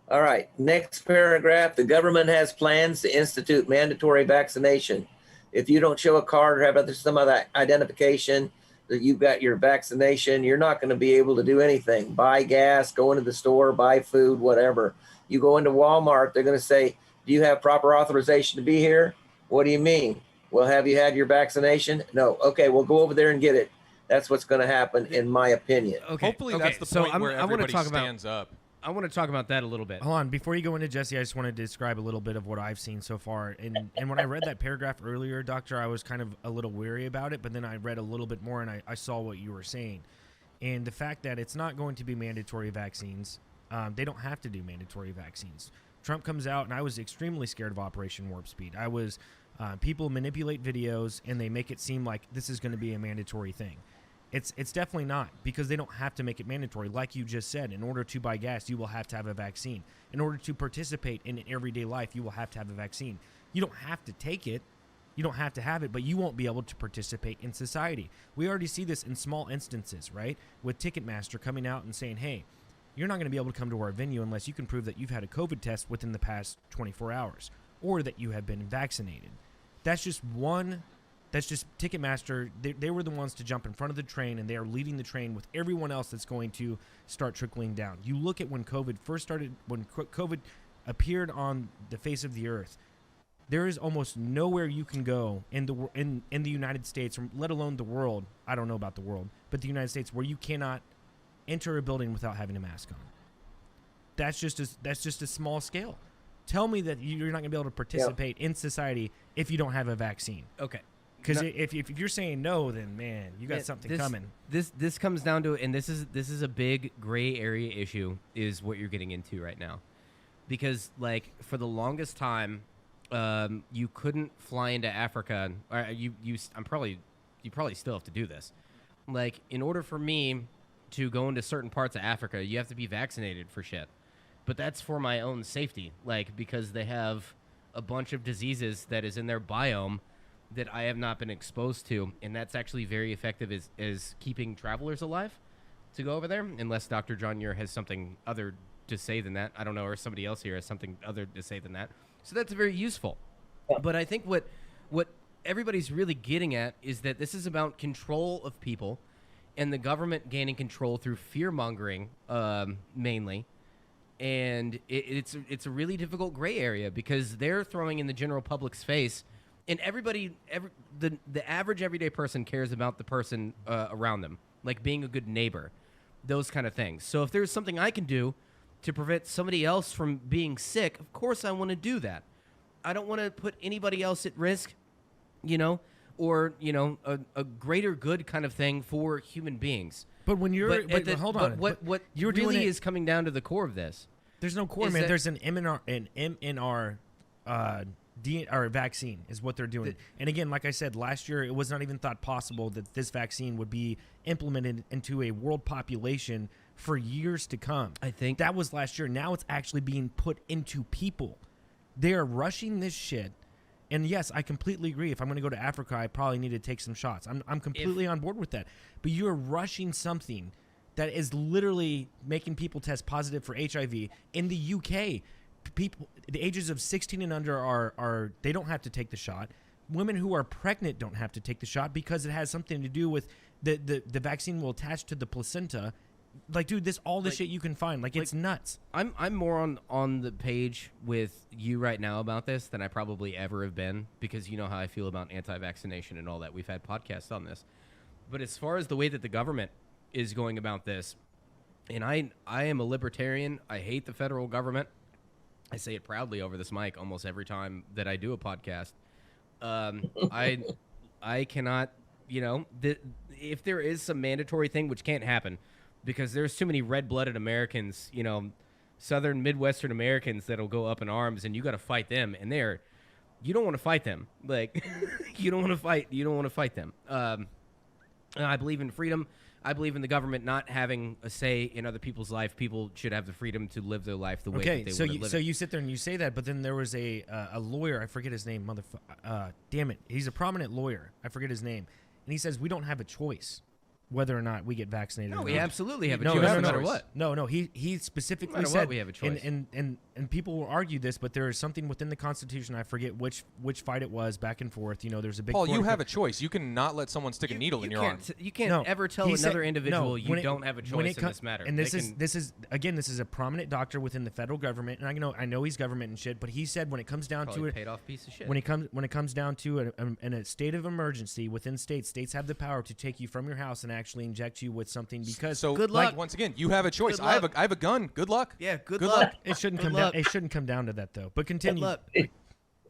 All right. Next paragraph. The government has plans to institute mandatory vaccination. If you don't show a card or have some other identification that you've got your vaccination, you're not going to be able to do anything. Buy gas, go into the store, buy food, whatever. You go into Walmart, they're going to say, do you have proper authorization to be here? What do you mean? Well, have you had your vaccination? No. Okay, well, go over there and get it. That's what's going to happen, in my opinion. Okay. Hopefully that's the point where everybody stands up I want to talk about that a little bit. Hold on, before you go into Jesse, I just want to describe a little bit of what I've seen so far. And when I read that paragraph earlier, Doctor, I was kind of a little weary about it, but then I read a little bit more and I saw what you were saying. And the fact that it's not going to be mandatory vaccines, they don't have to do mandatory vaccines. Trump comes out, and I was extremely scared of Operation Warp Speed. I was, people manipulate videos, and they make it seem like this is going to be a mandatory thing. It's definitely not, because they don't have to make it mandatory. Like you just said, in order to buy gas, you will have to have a vaccine. In order to participate in everyday life, you will have to have a vaccine. You don't have to take it. You don't have to have it, but you won't be able to participate in society. We already see this in small instances, right? With Ticketmaster coming out and saying, hey, you're not going to be able to come to our venue unless you can prove that you've had a COVID test within the past 24 hours or that you have been vaccinated. That's just Ticketmaster. They were the ones to jump in front of the train, and they are leading the train with everyone else that's going to start trickling down. You look at when COVID first started, when COVID appeared on the face of the earth, there is almost nowhere you can go in the United States, let alone the world. I don't know about the world, but the United States, where you cannot enter a building without having a mask on. That's just a small scale. Tell me that you're not going to be able to participate in society if you don't have a vaccine. Okay. Because if you're saying no, then man, you got something coming. This comes down to, and this is a big gray area issue, is what you're getting into right now, because like for the longest time, you couldn't fly into Africa. Or you probably still have to do this. Like in order for me to go into certain parts of Africa, you have to be vaccinated for shit. But that's for my own safety, like because they have a bunch of diseases that is in their biome that I have not been exposed to, and that's actually very effective as keeping travelers alive to go over there, unless Dr. John Ure has something other to say than that. I don't know, or somebody else here has something other to say than that. So that's very useful. But I think what everybody's really getting at is that this is about control of people and the government gaining control through fear-mongering mainly. And it's a really difficult gray area because they're throwing in the general public's face. And the average everyday person cares about the person around them, like being a good neighbor, those kind of things. So if there's something I can do to prevent somebody else from being sick, of course I want to do that. I don't want to put anybody else at risk, or a greater good kind of thing for human beings. But when you're, hold on, what you're really doing is coming down to the core of this. There's no core, man. There's an MNR or vaccine is what they're doing. And again, like I said, last year it was not even thought possible that this vaccine would be implemented into a world population for years to come. I think that was last year. Now it's actually being put into people. They are rushing this shit. And yes, I completely agree. If I'm going to go to Africa, I probably need to take some shots. I'm completely on board with that. But you're rushing something that is literally making people test positive for HIV. In the UK, people the ages of 16 and under are they don't have to take the shot. Women who are pregnant don't have to take the shot because it has something to do with the vaccine will attach to the placenta. Like, dude, this shit you can find. Like, it's nuts. I'm more on the page with you right now about this than I probably ever have been, because you know how I feel about anti-vaccination and all that. We've had podcasts on this. But as far as the way that the government is going about this, and I am a libertarian. I hate the federal government. I say it proudly over this mic almost every time that I do a podcast. I cannot, if there is some mandatory thing, which can't happen, because there's too many red-blooded Americans, Southern Midwestern Americans that'll go up in arms, and you got to fight them. And you don't want to fight them. Like, you don't want to fight them. I believe in freedom. I believe in the government not having a say in other people's life. People should have the freedom to live their life the way that they want to live it. So you sit there and you say that, but then there was a lawyer. I forget his name. Damn it. He's a prominent lawyer. I forget his name. And he says we don't have a choice whether or not we get vaccinated. No, or we not. Absolutely have a choice no matter what. No. He specifically said we have a choice. And people will argue this, but there is something within the Constitution. I forget which fight it was back and forth. There's a big. Paul, you have a choice. You can not let someone stick a needle in your arm. You can't ever tell another individual you don't have a choice in this matter. And this is a prominent doctor within the federal government, and I know he's government and shit, but he said when it comes down to it, paid off piece of shit. When it comes down to in a state of emergency within states have the power to take you from your house and actually inject you with something because so good luck. Like, once again, you have a choice. Good I have luck. a gun. Good luck. Yeah, good luck. luck. it shouldn't Good come luck. down. It shouldn't come down to that though. But continue. Good luck.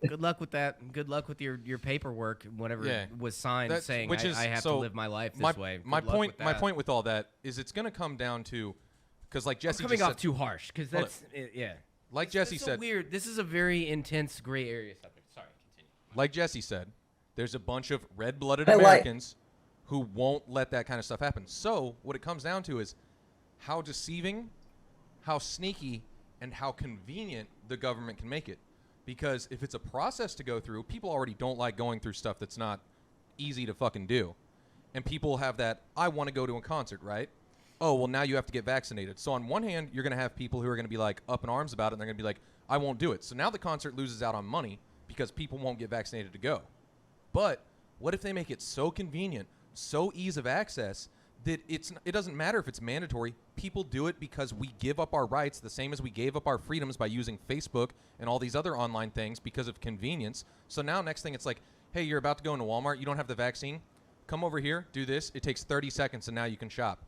Good luck with that. Good luck with your paperwork, whatever was signed saying I have to live my life this way. My point with all that is it's going to come down to, because like Jesse coming just off too harsh, because that's yeah. Like Jesse said, weird. This is a very intense gray area subject. Sorry, continue. Like Jesse said, there's a bunch of red-blooded Americans who won't let that kind of stuff happen. So what it comes down to is how deceiving, how sneaky, and how convenient the government can make it. Because if it's a process to go through, people already don't like going through stuff that's not easy to fucking do. And people have that, I want to go to a concert, right? Oh, well, now you have to get vaccinated. So on one hand, you're going to have people who are going to be like up in arms about it, and they're going to be like, I won't do it. So now the concert loses out on money because people won't get vaccinated to go. But what if they make it so convenient, so ease of access, that it doesn't matter if it's mandatory. People do it because we give up our rights the same as we gave up our freedoms by using Facebook and all these other online things because of convenience. So now next thing it's like, hey, you're about to go into Walmart. You don't have the vaccine. Come over here. Do this. It takes 30 seconds and now you can shop.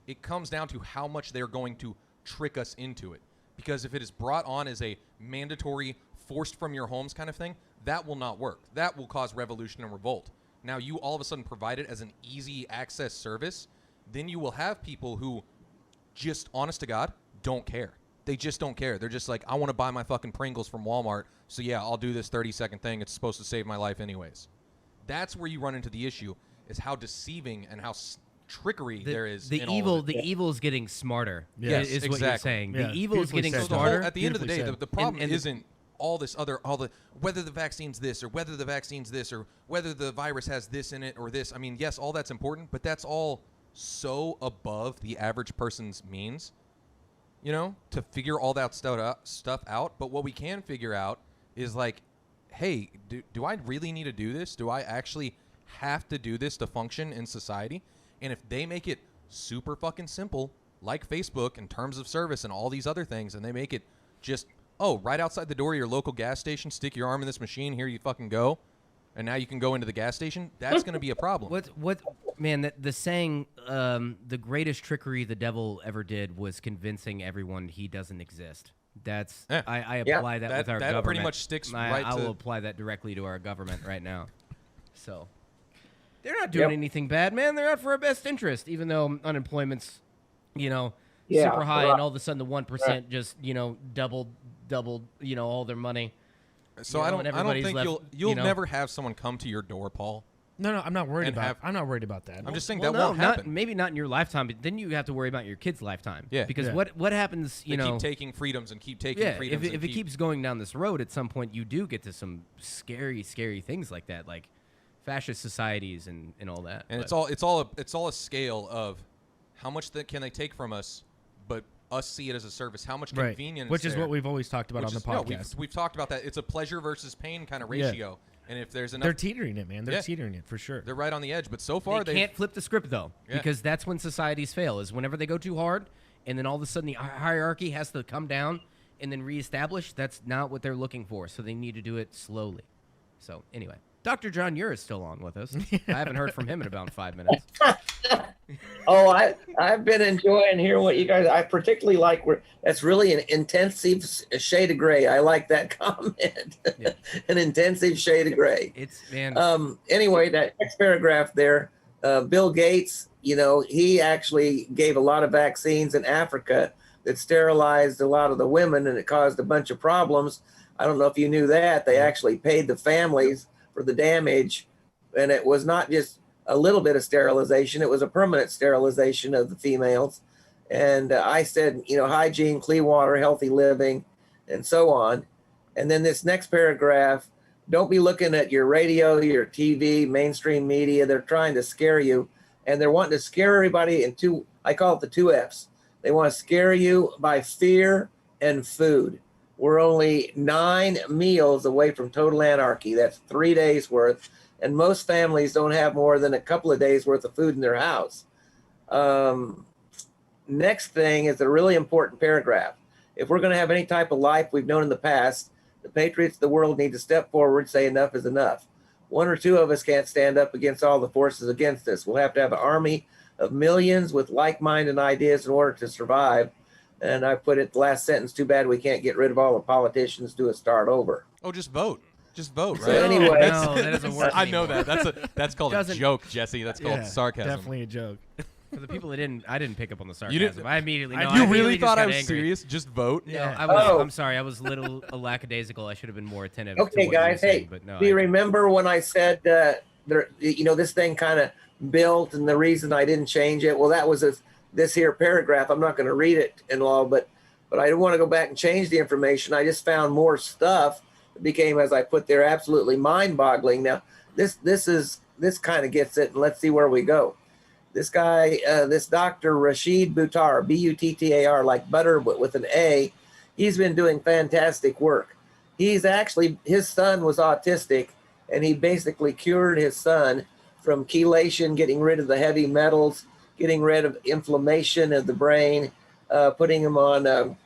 It comes down to how much they're going to trick us into it. Because if it is brought on as a mandatory, forced from your homes kind of thing, that will not work. That will cause revolution and revolt. Now you all of a sudden provide it as an easy access service, then you will have people who just, honest to God, don't care. They just don't care. They're just like, I want to buy my fucking Pringles from Walmart, so yeah, I'll do this 30-second thing. It's supposed to save my life anyways. That's where you run into the issue, is how deceiving and how trickery there is. The evil is getting smarter. Yes, is exactly. what you're saying. Yeah, the evil is getting said. smarter. At the end of the day, the problem And isn't all the whether the vaccine's this or whether the vaccine's this or whether the virus has this in it or this. I mean, yes, all that's important, but that's all so above the average person's means, to figure all that stuff out. But what we can figure out is like, hey, do I really need to do this? Do I actually have to do this to function in society? And if they make it super fucking simple, like Facebook in terms of service and all these other things, and they make it just, right outside the door of your local gas station, stick your arm in this machine, here you fucking go, and now you can go into the gas station, that's going to be a problem. Man, the saying, the greatest trickery the devil ever did was convincing everyone he doesn't exist. That's I apply that with our government. That pretty much sticks right to... I will apply that directly to our government right now. So they're not doing anything bad, man. They're out for our best interest, even though unemployment's, super high, and all of a sudden the 1% just, doubled, all their money. So I don't think you'll never have someone come to your door, Paul. No, I'm not worried about. I'm not worried about that. I'm just saying that won't happen. Maybe not in your lifetime, but then you have to worry about your kid's lifetime. Yeah. Because what happens? They keep taking freedoms and keep taking freedoms. If it keeps going down this road, at some point you do get to some scary things like that, like fascist societies and all that. And it's all a scale of how much can they take from us, but us see it as a service. How much convenience, which is what we've always talked about on the podcast. We've talked about that. It's a pleasure versus pain kind of ratio. And if there's enough, they're teetering it, man. They're teetering it for sure. They're right on the edge. But so far, they can't flip the script though, because that's when societies fail. Is whenever they go too hard, and then all of a sudden the hierarchy has to come down and then reestablish. That's not what they're looking for. So they need to do it slowly. So anyway, Doctor John Ure is still on with us. I haven't heard from him in about 5 minutes. I've been enjoying hearing what you guys. I particularly like that's really an intensive shade of gray. I like that comment. Yeah. An intensive shade of gray. Anyway, that next paragraph there, Bill Gates. He actually gave a lot of vaccines in Africa that sterilized a lot of the women, and it caused a bunch of problems. I don't know if you knew that. They actually paid the families for the damage, and it was not just a little bit of sterilization. It was a permanent sterilization of the females. And I said, hygiene, clean water, healthy living, and so on. And then this next paragraph, don't be looking at your radio, your TV, mainstream media. They're trying to scare you, and they're wanting to scare everybody in I call it the 2 F's. They want to scare you by fear and food. We're only 9 meals away from total anarchy. That's 3 days worth. And most families don't have more than a couple of days worth of food in their house. Next thing is a really important paragraph. If we're going to have any type of life we've known in the past, the patriots of the world need to step forward, say enough is enough. One or two of us can't stand up against all the forces against us. We'll have to have an army of millions with like-minded ideas in order to survive. And I put it the last sentence, too bad we can't get rid of all the politicians, do a start over. Oh, just vote. Just vote, right? So anyway, no, that doesn't work I know anymore. that's called a joke, Jesse. That's called sarcasm. Definitely a joke. For the people that I didn't pick up on the sarcasm. didn't- I immediately. No, You I immediately really just thought I got was angry. serious? Just vote? Yeah, Oh. I'm sorry. I was a little lackadaisical. I should have been more attentive. Okay, to what you were guys. saying, Hey, but no, do you remember when I said this thing kind of built, and the reason I didn't change it? Well, that was this here paragraph. I'm not going to read it in all, but I didn't want to go back and change the information. I just found more stuff that became, as I put there, absolutely mind-boggling. Now, this kind of gets it, and let's see where we go. This guy, this Dr. Rashid Buttar, Buttar, like butter, but with an A, he's been doing fantastic work. His son was autistic, and he basically cured his son from chelation, getting rid of the heavy metals, getting rid of inflammation of the brain, putting him on a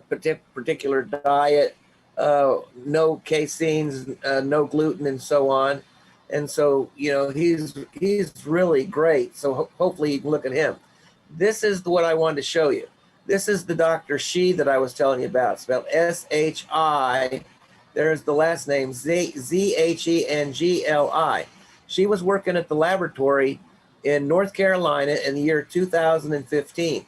particular diet, no caseins, no gluten, and so on. And so, he's really great. So hopefully you can look at him. This is what I wanted to show you. This is the Dr. Shi that I was telling you about, spelled S-H-I. There's the last name, Z-H-E-N-G-L-I. She was working at the laboratory in North Carolina in the year 2015.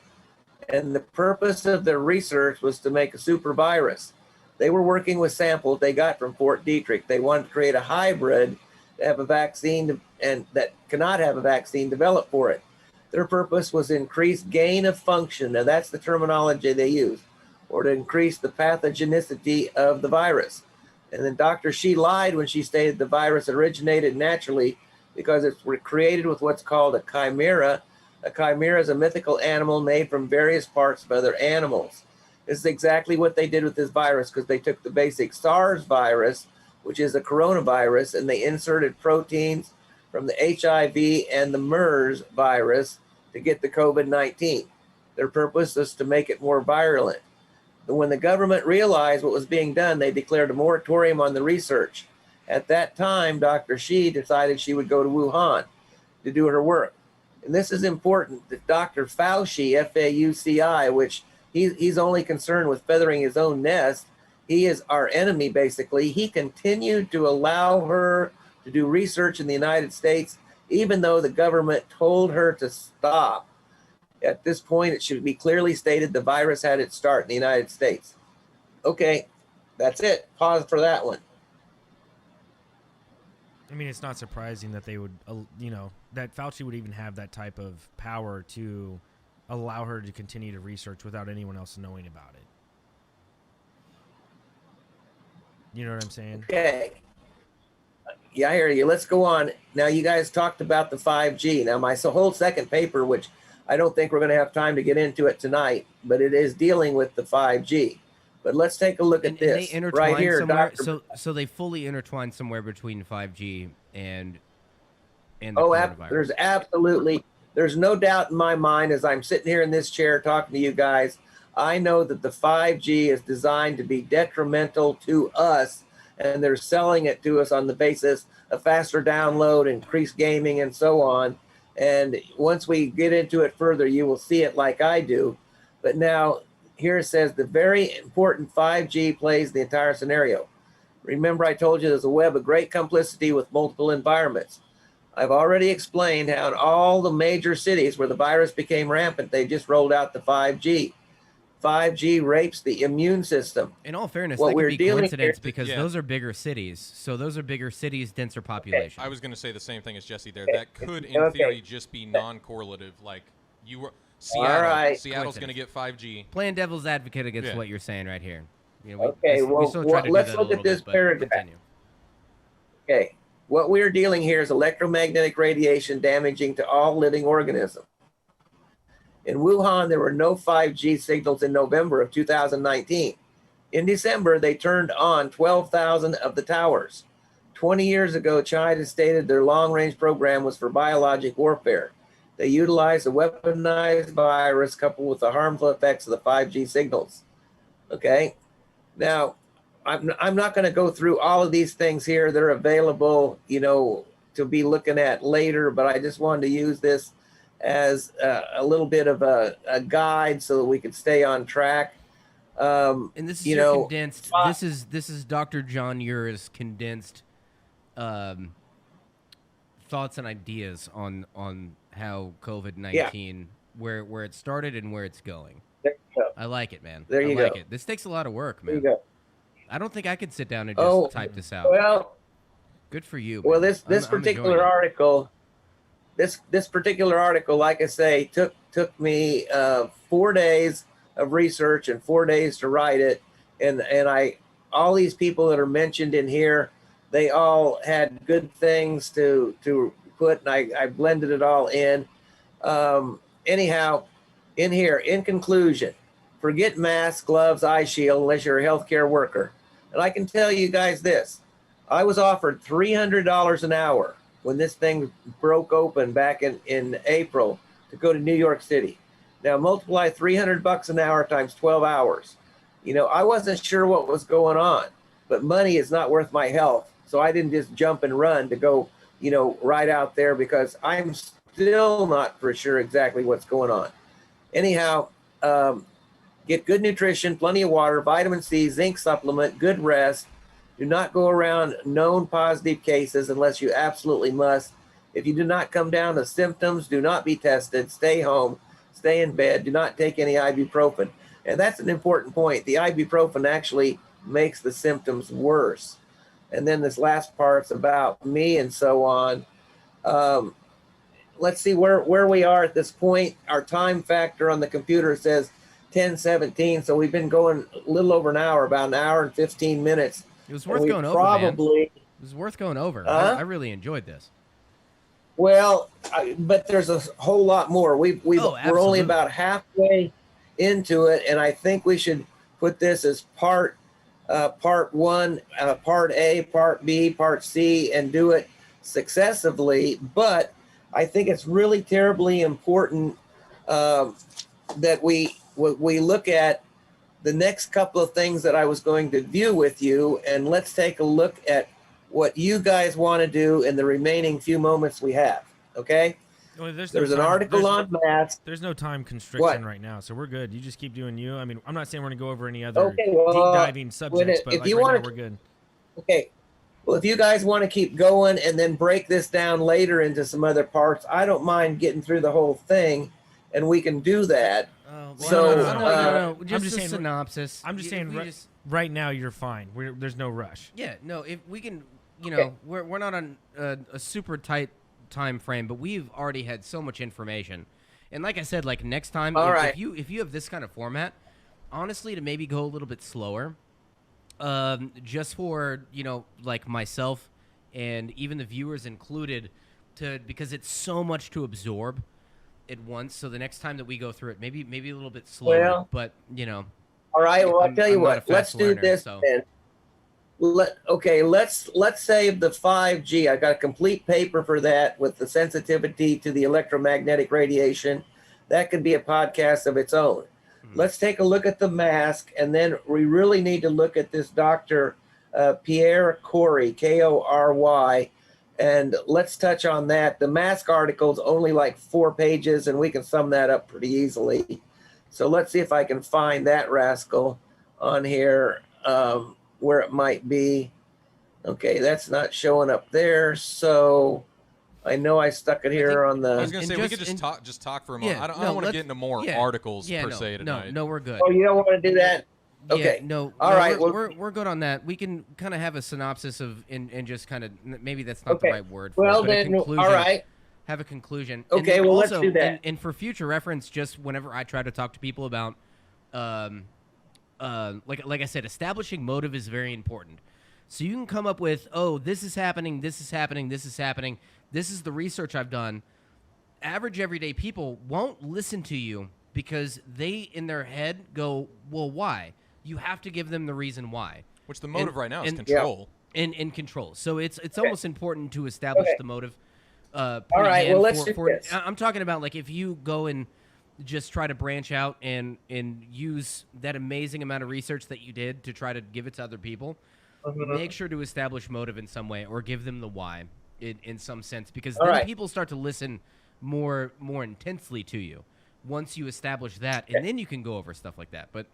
And the purpose of their research was to make a super virus. They were working with samples they got from Fort Detrick. They wanted to create a hybrid to have a vaccine and that cannot have a vaccine developed for it. Their purpose was increased gain of function. Now that's the terminology they use, or to increase the pathogenicity of the virus. And then Dr. Shi lied when she stated the virus originated naturally because it's created with what's called a chimera. A chimera is a mythical animal made from various parts of other animals. This is exactly what they did with this virus, because they took the basic SARS virus, which is a coronavirus, and they inserted proteins from the HIV and the MERS virus to get the COVID-19. Their purpose was to make it more virulent. But when the government realized what was being done, they declared a moratorium on the research. At that time, Dr. Shi decided she would go to Wuhan to do her work. And this is important that Dr. Fauci, F-A-U-C-I, which he's only concerned with feathering his own nest. He is our enemy, basically. He continued to allow her to do research in the United States, even though the government told her to stop. At this point, it should be clearly stated the virus had its start in the United States. Okay, that's it. Pause for that one. I mean, it's not surprising that they would, that Fauci would even have that type of power to allow her to continue to research without anyone else knowing about it. You know what I'm saying? Okay. Yeah, I hear you. Let's go on. Now, you guys talked about the 5G. Now, my whole second paper, which I don't think we're going to have time to get into it tonight, but it is dealing with the 5G. But let's take a look at this. They intertwine right here, somewhere, Dr. so they fully intertwine somewhere between 5G and the coronavirus. There's no doubt in my mind as I'm sitting here in this chair talking to you guys, I know that the 5G is designed to be detrimental to us, and they're selling it to us on the basis of faster download, increased gaming, and so on. And once we get into it further, you will see it like I do. But now, here it says the very important 5G plays the entire scenario. Remember, I told you there's a web of great complicity with multiple environments. I've already explained how in all the major cities where the virus became rampant, they just rolled out the 5G. 5G rapes the immune system. In all fairness, What that we're could be dealing coincidence here- because Yeah. those are bigger cities. So those are bigger cities, denser population. I was going to say the same thing as Jesse there. That could, in Okay. theory, just be non-correlative. Like Seattle. right. Seattle's going to get 5G. Playing devil's advocate against Yeah. what you're saying right here. Okay, well, still try to do let's that a look at little this bit, but paragraph. continue. Okay, what we're dealing here is electromagnetic radiation damaging to all living organisms. In Wuhan, there were no 5G signals in November of 2019. In December, they turned on 12,000 of the towers. 20 years ago, China stated their long-range program was for biologic warfare. They utilized a weaponized virus coupled with the harmful effects of the 5G signals. Okay, now, I'm not going to go through all of these things here. They're available, to be looking at later, but I just wanted to use this as a little bit of a guide so that we could stay on track. And this is your condensed. This is Doctor John Ure's condensed thoughts and ideas on how COVID-19 where it started and where it's going. There you go. I like it, man. There you go. It. This takes a lot of work, man. There you go. I don't think I could sit down and just type this out. Well, good for you. Well, man. this particular article, this particular article, like I say, took me 4 days of research and 4 days to write it, and all these people that are mentioned in here, they all had good things to put, and I blended it all in. Anyhow, in here, in conclusion, forget masks, gloves, eye shield unless you're a healthcare worker. And I can tell you guys this. I was offered $300 an hour when this thing broke open back in April to go to New York City. Now multiply $300 an hour times 12 hours. I wasn't sure what was going on, but money is not worth my health. So I didn't just jump and run to go, right out there because I'm still not for sure exactly what's going on. Anyhow, get good nutrition, plenty of water, vitamin C, zinc supplement, good rest. Do not go around known positive cases unless you absolutely must. If you do not come down to symptoms, do not be tested. Stay home, stay in bed. Do not take any ibuprofen. And that's an important point. The ibuprofen actually makes the symptoms worse. And then this last part's about me and so on. Let's see where we are at this point. Our time factor on the computer says 10:17, so we've been going a little over an hour, about an hour and 15 minutes. It was worth going over, man. It was worth going over. I really enjoyed this. Well, but there's a whole lot more. We're only about halfway into it, and I think we should put this as part one, part A, part B, part C, and do it successively. But I think it's really terribly important that we look at the next couple of things that I was going to view with you, and let's take a look at what you guys want to do in the remaining few moments we have. Okay? Well, there's an article on masks. There's no time constriction right now, so we're good. You just keep doing you. I mean, I'm not saying we're going to go over any other deep diving subjects, but right now we're good. Okay. Well, if you guys want to keep going and then break this down later into some other parts, I don't mind getting through the whole thing, and we can do that. No. Just a synopsis. I'm just saying right now you're fine. There's no rush. Yeah, no. If we can, we're not on a super tight time frame, but we've already had so much information. And like I said, like next time, if you have this kind of format, honestly, to maybe go a little bit slower, just for like myself and even the viewers included, because it's so much to absorb at once. So the next time that we go through it, maybe a little bit slower. But all right. Well, I'll tell you what. Let's do this then. Let's save the 5G. I got a complete paper for that with the sensitivity to the electromagnetic radiation. That could be a podcast of its own. Let's take a look at the mask, and then we really need to look at this Dr. Pierre Kory, Kory, and let's touch on that. The mask article is only like 4 pages, and we can sum that up pretty easily. So let's see if I can find that rascal on here where it might be. Okay, that's not showing up there, so I know I stuck it here on the... I was going to say, we could just talk for a moment. Yeah, I don't want to get into more articles per se tonight. No, we're good. Oh, you don't want to do that? Okay. Yeah, no. All right. We're good on that. We can kind of have a synopsis of, and just kind of, maybe that's not the right word. Well, then, all right. Have a conclusion. Okay, well, let's do that. And for future reference, just whenever I try to talk to people about, like I said, establishing motive is very important. So you can come up with, this is happening, this is happening, this is happening. This is the research I've done. Average everyday people won't listen to you because they, in their head, go, well, why? You have to give them the reason why. Which the motive right now is control. And control. So it's almost important to establish the motive. All right, well, let's do this. I'm talking about, like, if you go and just try to branch out and use that amazing amount of research that you did to try to give it to other people. Make sure to establish motive in some way, or give them the why in some sense, because then people start to listen more intensely to you once you establish that, and then you can go over stuff like that. But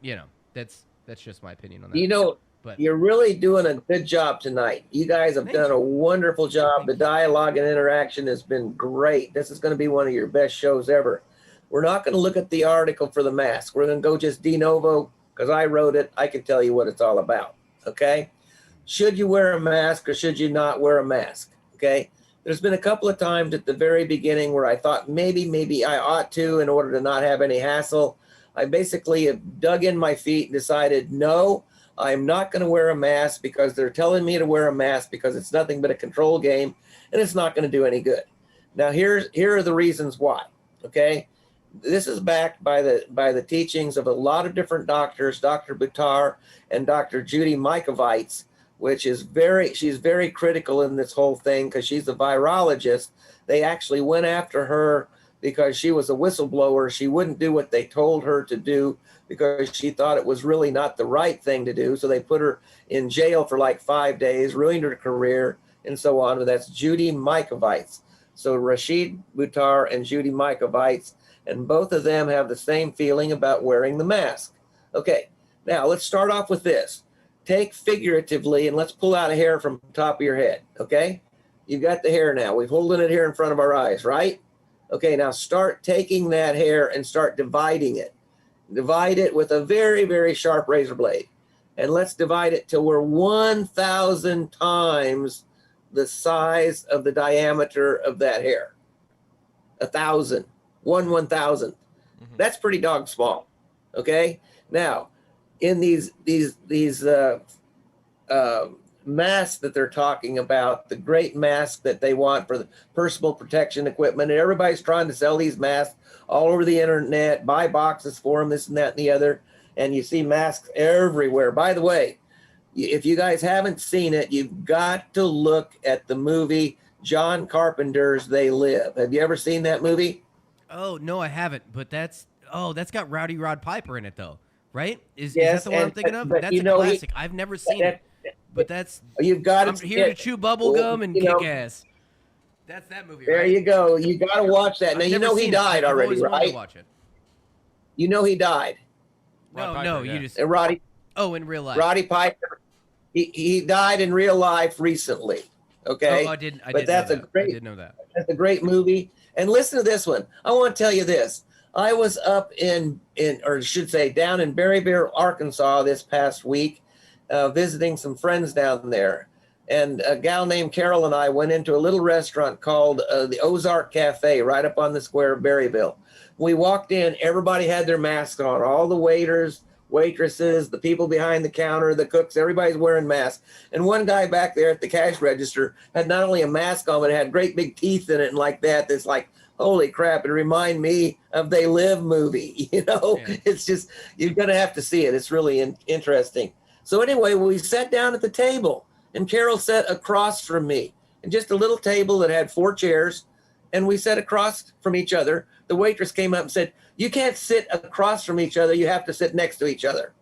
that's just my opinion on that. But you're really doing a good job tonight. You guys have done a wonderful job. The dialogue and interaction has been great. This is going to be one of your best shows ever. We're not going to look at the article for the mask. We're going to go just de novo, because I wrote it. I can tell you what it's all about. Okay. Should you wear a mask or should you not wear a mask? Okay. There's been a couple of times at the very beginning where I thought maybe I ought to, in order to not have any hassle. I basically have dug in my feet and decided, no, I'm not going to wear a mask, because they're telling me to wear a mask because it's nothing but a control game and it's not going to do any good. Now, here are the reasons why. Okay. This is backed by the teachings of a lot of different doctors, Dr. Butar and Dr. Judy Mikovits, which is she's very critical in this whole thing, because she's a virologist. They actually went after her because she was a whistleblower. She wouldn't do what they told her to do because she thought it was really not the right thing to do. So they put her in jail for like 5 days, ruined her career, and so on. But that's Judy Mikovits. So Rashid Butar and Judy Mikovits, and both of them have the same feeling about wearing the mask. Okay, now let's start off with this. Take figuratively, and let's pull out a hair from the top of your head, okay? You've got the hair now. We've holding it here in front of our eyes, right? Okay, now start taking that hair and start dividing it. Divide it with a very, very sharp razor blade. And let's divide it till we're 1,000 times the size of the diameter of that hair. 1,000. 1/1000. That's pretty dog small, okay? Now, in these masks that they're talking about, the great mask that they want for the personal protection equipment, and everybody's trying to sell these masks all over the internet, buy boxes for them, this and that and the other, and you see masks everywhere. By the way, if you guys haven't seen it, you've got to look at the movie John Carpenter's They Live. Have you ever seen that movie? Oh, no, I haven't, but that's got Rowdy Rod Piper in it, though, right? Is Yes, that the one I'm thinking of? That's a classic. I've never seen it, but that's... You've got I'm here to chew bubble gum and kick ass. That's that movie, There right? you go. You got to watch that. Now, he died already, right? Watch it. You know he died. No, you just... Roddy. Oh, in real life. Roddy Piper. He died in real life recently. Okay. Oh, I did know that. That's a great movie. And listen to this one. I want to tell you this. I was up down in Berryville, Arkansas this past week, visiting some friends down there. And a gal named Carol and I went into a little restaurant called the Ozark Cafe right up on the square of Berryville. We walked in, everybody had their masks on, all the waiters, waitresses, the people behind the counter, the cooks, everybody's wearing masks. And one guy back there at the cash register had not only a mask on, but it had great big teeth in it and like that. That's like, holy crap, it reminded me of They Live movie. Yeah. It's just, you're going to have to see it. It's really interesting. So anyway, we sat down at the table, and Carol sat across from me, and just a little table that had 4 chairs, and we sat across from each other. The waitress came up and said, "You can't sit across from each other. You have to sit next to each other."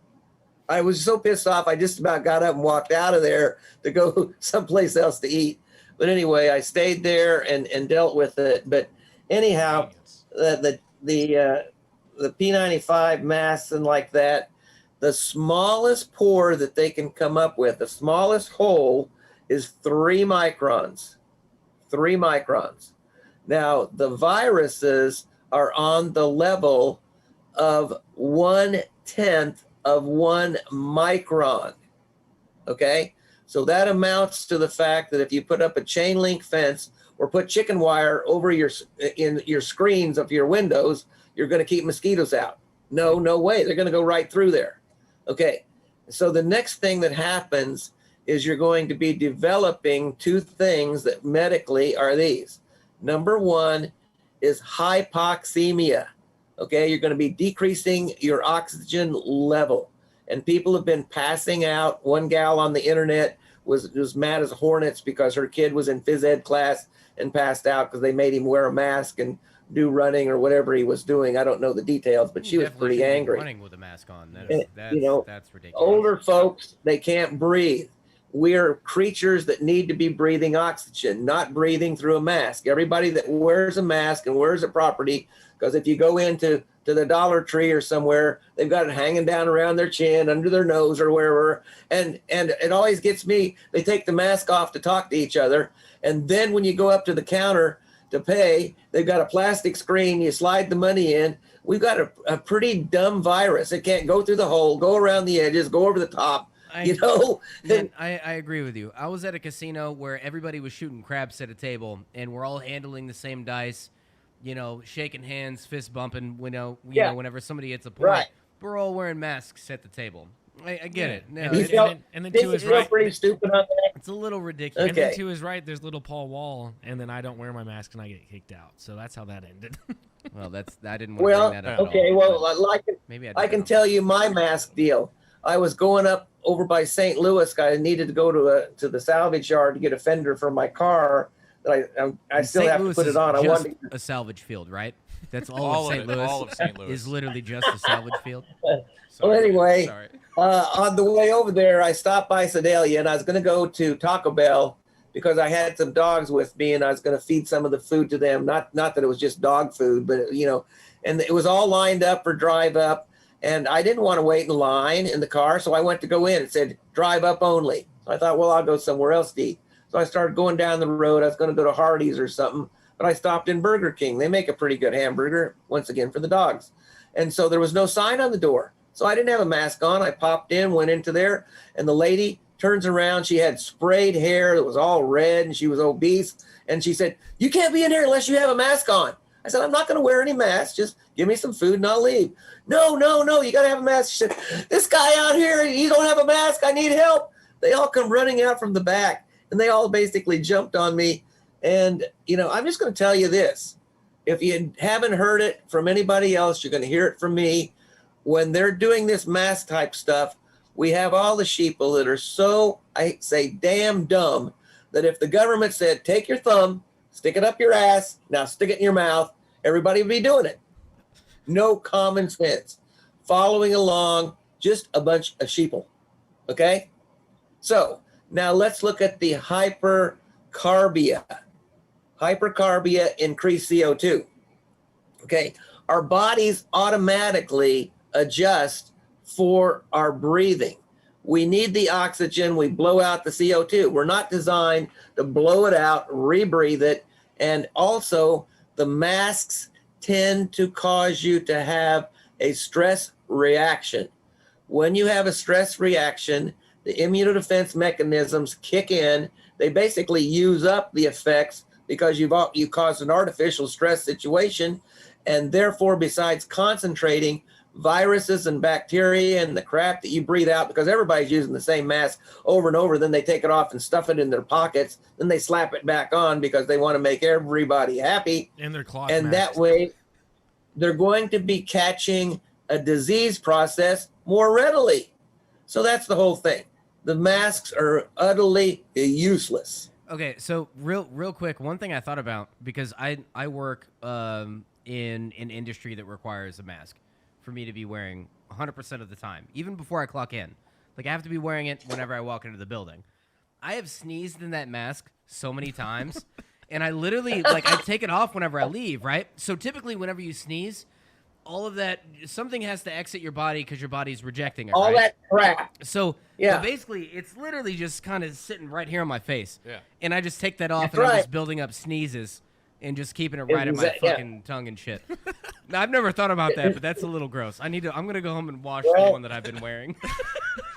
I was so pissed off, I just about got up and walked out of there to go someplace else to eat. But anyway, I stayed there and dealt with it. But anyhow, the P95 masks and like that, the smallest pore that they can come up with, the smallest hole is 3 microns. 3 microns. Now, the viruses are on the level of 1/10 of 1 micron. Okay? So that amounts to the fact that if you put up a chain link fence or put chicken wire over your screens of your windows, you're going to keep mosquitoes out. No way. They're going to go right through there. Okay. So the next thing that happens is you're going to be developing 2 things that medically are these. Number 1 is hypoxemia. Okay, you're going to be decreasing your oxygen level. And people have been passing out. One gal on the internet was mad as hornets because her kid was in phys ed class and passed out because they made him wear a mask and do running or whatever he was doing. I don't know the details, but she was Definitely pretty shouldn't be angry. running with a mask on. That's ridiculous. Older folks, they can't breathe. We're creatures that need to be breathing oxygen, not breathing through a mask. Everybody that wears a mask and wears it properly, because if you go into the Dollar Tree or somewhere, they've got it hanging down around their chin, under their nose or wherever. And it always gets me. They take the mask off to talk to each other. And then when you go up to the counter to pay, they've got a plastic screen. You slide the money in. We've got a pretty dumb virus. It can't go through the hole, go around the edges, go over the top. I agree with you. I was at a casino where everybody was shooting craps at a table, and we're all handling the same dice, shaking hands, fist bumping, whenever somebody hits a point. Right. We're all wearing masks at the table. I get it. No, and then to his right, pretty stupid on that. It's a little ridiculous. And then to his right, there's little Paul Wall, and then I don't wear my mask and I get kicked out. So that's how that ended. Well, I didn't want to bring that up okay, at all, well, I can tell you my mask deal. I was going up over by St. Louis. I needed to go to the salvage yard to get a fender for my car. That I still St. have Louis to put it on. I wanted a salvage field, right? That's all of St. Louis. All of St. Louis is literally just a salvage field. Well, anyway, on the way over there, I stopped by Sedalia, and I was going to go to Taco Bell because I had some dogs with me, and I was going to feed some of the food to them. Not that it was just dog food, but and it was all lined up for drive up. And I didn't want to wait in line in the car, so I went to go in. It said, drive up only. So I thought, well, I'll go somewhere else to eat. So I started going down the road. I was going to go to Hardee's or something, but I stopped in Burger King. They make a pretty good hamburger, once again, for the dogs. And so there was no sign on the door. So I didn't have a mask on. I popped in, went into there, and the lady turns around. She had sprayed hair that was all red, and she was obese. And she said, you can't be in here unless you have a mask on. I said, I'm not going to wear any mask. Just give me some food and I'll leave. No, you got to have a mask. She said, this guy out here, he don't have a mask. I need help. They all come running out from the back, and they all basically jumped on me. And, I'm just going to tell you this. If you haven't heard it from anybody else, you're going to hear it from me. When they're doing this mask type stuff, we have all the sheeple that are so, I say, damn dumb that if the government said, take your thumb, stick it up your ass, now stick it in your mouth, everybody would be doing it. No common sense. Following along, just a bunch of sheeple. Okay? So now let's look at the hypercarbia. Hypercarbia increased CO2. Okay? Our bodies automatically adjust for our breathing. We need the oxygen. We blow out the CO2. We're not designed to blow it out, rebreathe it. And also, the masks tend to cause you to have a stress reaction. When you have a stress reaction, the immunodefense mechanisms kick in. They basically use up the effects because you caused an artificial stress situation. And therefore, besides concentrating, viruses and bacteria and the crap that you breathe out, because everybody's using the same mask over and over, then they take it off and stuff it in their pockets, then they slap it back on because they want to make everybody happy. And their cloth and masks. That way they're going to be catching a disease process more readily. So that's the whole thing. The masks are utterly useless. Okay, so real quick, one thing I thought about, because I work in an industry that requires a mask for me to be wearing 100% of the time, even before I clock in. Like, I have to be wearing it whenever I walk into the building. I have sneezed in that mask so many times, and I literally, I take it off whenever I leave, right? So typically, whenever you sneeze, all of that, something has to exit your body because your body's rejecting it, all right? that crap. So Yeah. basically, it's literally just kind of sitting right here on my face. Yeah. And I just take that off, That's and I'm right. just building up sneezes and just keeping it right in my Yeah. fucking tongue and shit. Now, I've never thought about that, but that's a little gross. I'm going to go home and wash the Well- one that I've been wearing.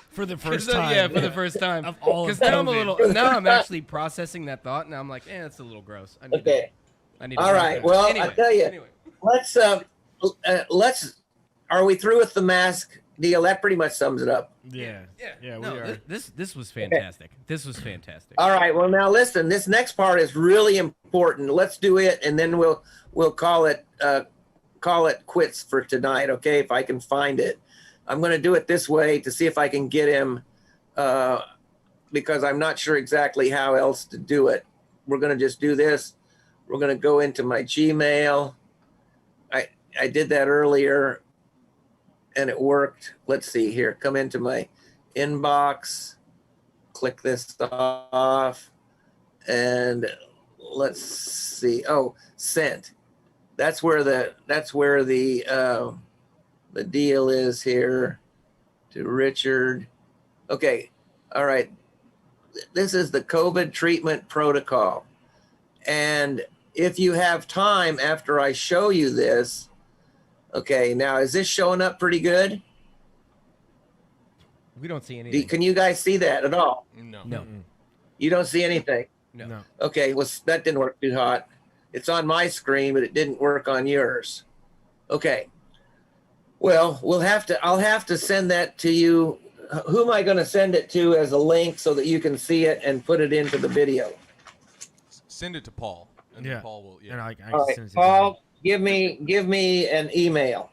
For the first time. Yeah, for the first time. Of all of Because COVID. now I'm actually processing that thought, and I'm like, that's a little gross. I need Okay. to All wash right. that. Well, Anyway, I tell you, anyway. let's. Are we through with the mask deal? That pretty much sums it up. Yeah. Yeah, we no, are. This was fantastic. This was fantastic. All right. Well, now listen. This next part is really important. Let's do it, and then we'll call it quits for tonight. Okay, if I can find it, I'm going to do it this way to see if I can get him, because I'm not sure exactly how else to do it. We're going to just do this. We're going to go into my Gmail. I did that earlier and it worked. Let's see here. Come into my inbox, click this off, and let's see. Oh, sent. That's where the deal is here to Richard. Okay. All right. This is the COVID treatment protocol. And if you have time after I show you this, okay, now is this showing up pretty good? We don't see anything. Can you guys see that at all? No. No. You don't see anything? No. Okay, well, that didn't work too hot. It's on my screen, but it didn't work on yours. Okay. Well, I'll have to send that to you. Who am I going to send it to as a link so that you can see it and put it into the video? Send it to Paul. And then Paul will. Yeah. And I All right, send it to Paul, give me an email.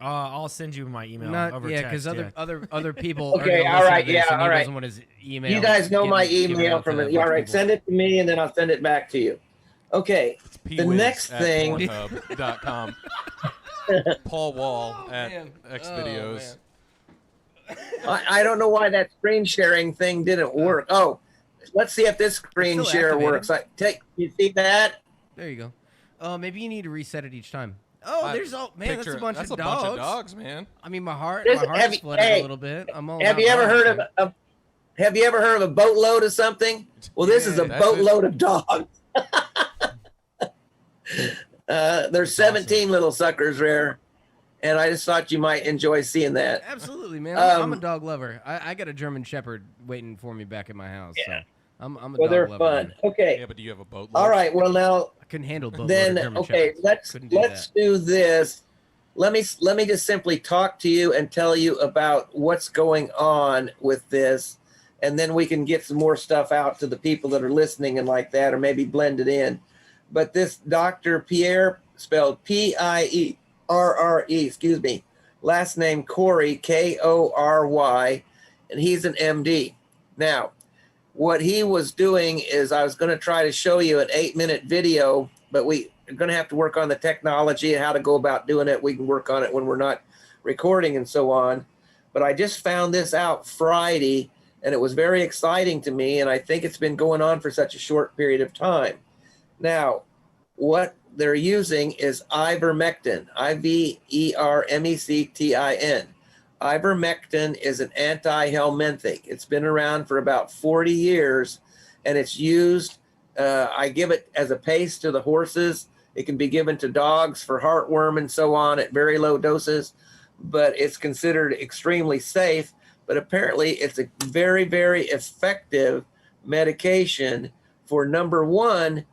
I'll send you my email over yeah, text. because other people. Okay, are all right, listen to this, yeah, and he all right. doesn't want his email. You guys know my given email out from to a it. bunch All of right, people. send it to me and then I'll send it back to you. Okay. The next thing. Pornhub.com. Paul Wall at X Videos. I don't know why that screen sharing thing didn't work. Oh, let's see if this screen It's still share activated. works. You see that? There you go. Maybe you need to reset it each time. Oh, there's that's a bunch of bunch of dogs, man. I mean, my heart Have is flooded a little bit. I'm all Have you ever heard of Have you ever heard of a boatload of something? Well, this is a boatload of dogs. There's 17 little suckers there, and I just thought you might enjoy seeing that. Absolutely, man. I'm a dog lover. I got a German Shepherd waiting for me back at my house. Yeah. So I'm a Well, dog they're lover. fun. Man. Okay. Yeah, but do you have a boat? All right. Well, now I couldn't handle both. then German okay. Shepherds. Let's do this. Let me just simply talk to you and tell you about what's going on with this, and then we can get some more stuff out to the people that are listening and like that, or maybe blend it in. But this Dr. Pierre, spelled Pierre, excuse me, last name Corey, Kory, and he's an MD. Now, what he was doing is I was going to try to show you an 8-minute video, but we're going to have to work on the technology and how to go about doing it. We can work on it when we're not recording and so on. But I just found this out Friday, and it was very exciting to me, and I think it's been going on for such a short period of time. Now, what they're using is Ivermectin, Ivermectin. Ivermectin is an anti-helminthic. It's been around for about 40 years, and it's used, I give it as a paste to the horses. It can be given to dogs for heartworm and so on at very low doses, but it's considered extremely safe. But apparently it's a very, very effective medication for, number one,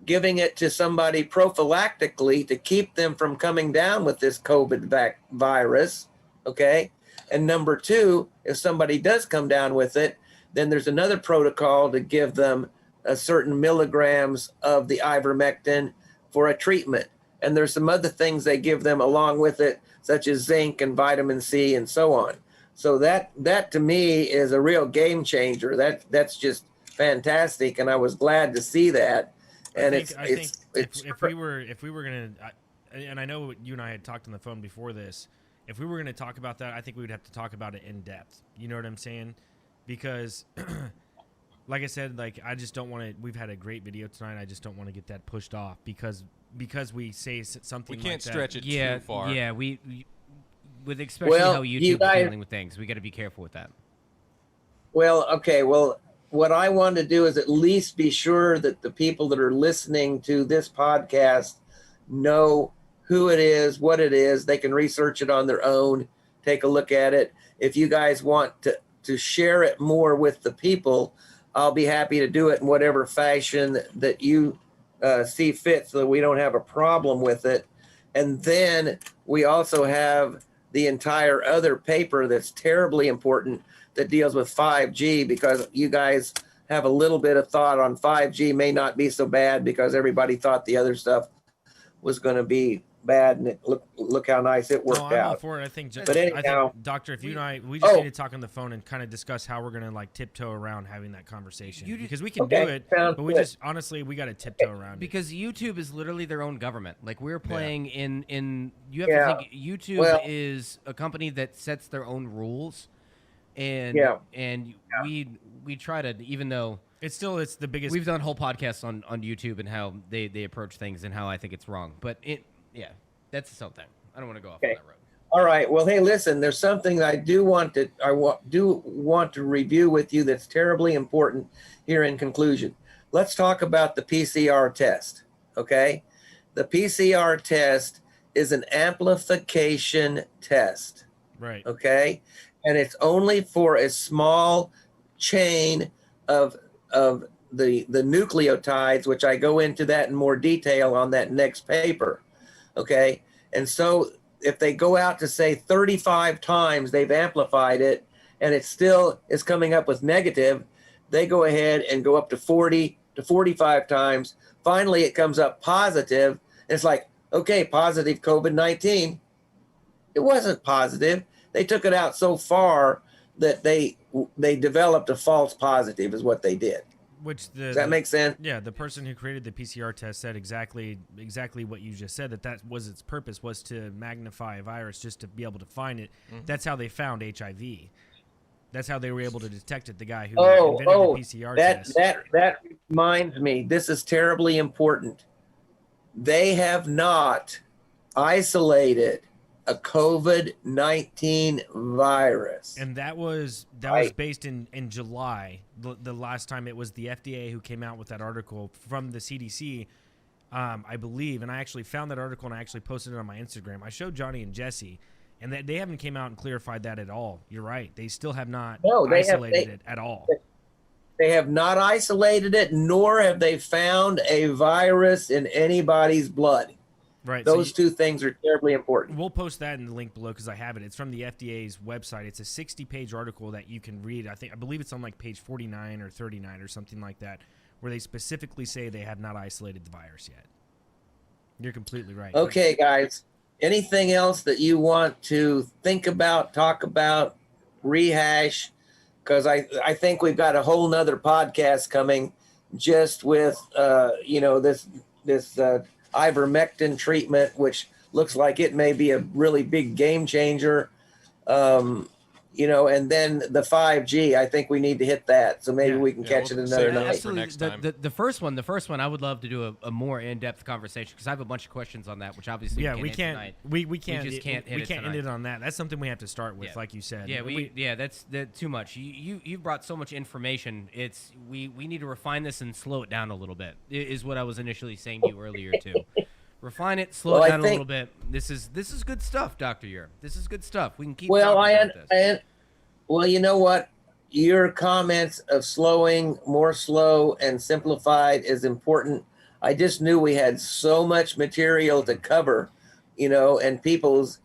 giving it to somebody prophylactically to keep them from coming down with this COVID virus. Okay. And number two, if somebody does come down with it, then there's another protocol to give them a certain milligrams of the ivermectin for a treatment. And there's some other things they give them along with it, such as zinc and vitamin C and so on. So that to me is a real game changer. That's just fantastic. And I was glad to see that. And if we were gonna, and I know you and I had talked on the phone before this, if we were gonna talk about that, I think we would have to talk about it in depth. You know what I'm saying? Because, like I said, like I just don't want to. We've had a great video tonight. I just don't want to get that pushed off because we say something. We can't like stretch that. it too far. Yeah, we with especially how YouTube is dealing with things, we got to be careful with that. Well, okay. Well, what I want to do is at least be sure that the people that are listening to this podcast know who it is, what it is. They can research it on their own, take a look at it. If you guys want to share it more with the people, I'll be happy to do it in whatever fashion that you see fit so that we don't have a problem with it. And then we also have the entire other paper that's terribly important that deals with 5G, because you guys have a little bit of thought on 5G may not be so bad because everybody thought the other stuff was going to be bad, and look how nice it worked I'm all out. for it. I think, But anyhow, Doctor, if you and I, we just need to talk on the phone and kind of discuss how we're going to like tiptoe around having that conversation, because we can do it, but we just honestly we got to tiptoe around because it. YouTube is literally their own government. Like we're playing in you have to think YouTube is a company that sets their own rules, and we try to, even though it's the biggest. We've done whole podcasts on YouTube and how they approach things and how I think it's wrong, but that's its own thing. I don't want to go off on that road. All right. Well, hey, listen. There's something I do want to review with you that's terribly important here in conclusion. Let's talk about the PCR test. Okay, the PCR test is an amplification test. Right. Okay, and it's only for a small chain of the nucleotides, which I go into that in more detail on that next paper. Okay, and so if they go out to say 35 times they've amplified it and it still is coming up with negative, they go ahead and go up to 40 to 45 times. Finally, it comes up positive. And it's like, okay, positive COVID-19. It wasn't positive. They took it out so far that they developed a false positive is what they did. Does that make sense? Yeah, the person who created the PCR test said exactly what you just said, that was its purpose, was to magnify a virus just to be able to find it. Mm-hmm. That's how they found HIV. That's how they were able to detect it, the guy who invented the PCR test. That reminds me, this is terribly important. They have not isolated a COVID-19 virus. And that was based in July, the last time it was the FDA who came out with that article from the CDC, I believe. And I actually found that article and I actually posted it on my Instagram. I showed Johnny and Jesse, and they haven't came out and clarified that at all. You're right. They still have not isolated it at all. They have not isolated it, nor have they found a virus in anybody's blood. Right. Those two things are terribly important. We'll post that in the link below because I have it. It's from the FDA's website. It's a 60-page article that you can read. I believe it's on like page 49 or 39 or something like that, where they specifically say they have not isolated the virus yet. You're completely right. Okay, guys. Anything else that you want to think about, talk about, rehash? Because I think we've got a whole nother podcast coming just with this Ivermectin treatment, which looks like it may be a really big game changer. And then the 5G, I think we need to hit that. So maybe we can catch it another night. Absolutely. The first one, I would love to do a more in-depth conversation because I have a bunch of questions on that, which obviously we can't hit tonight. We can't end it on that. That's something we have to start with, like you said. Yeah, that's too much. You brought so much information. We need to refine this and slow it down a little bit. Is what I was initially saying to you earlier too. Refine it, slow it down a little bit. This is good stuff, Dr. Ure. This is good stuff. We can keep talking about this. Well, you know what? Your comments of slowing, more slow and simplified is important. I just knew we had so much material to cover, and people's,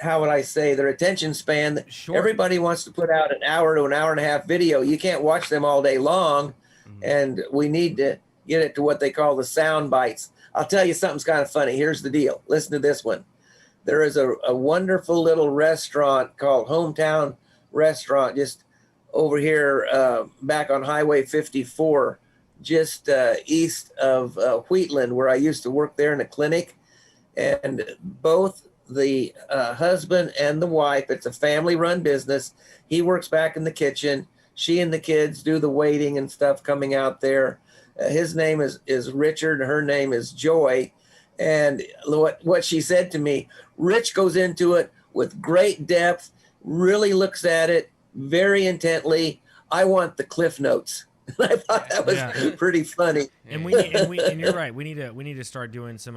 how would I say, their attention span. Sure. Everybody wants to put out an hour to an hour and a half video. You can't watch them all day long, and we need to get it to what they call the sound bites. I'll tell you something's kind of funny. Here's the deal. Listen to this one. There is a wonderful little restaurant called Hometown Restaurant just over here back on Highway 54, just east of Wheatland, where I used to work there in a clinic. And both the husband and the wife, it's a family-run business. He works back in the kitchen. She and the kids do the waiting and stuff coming out there. His name is Richard. Her name is Joy. And what she said to me, Rich goes into it with great depth, really looks at it very intently. I want the Cliff Notes. I thought that was pretty funny. And you're right. We need to start doing some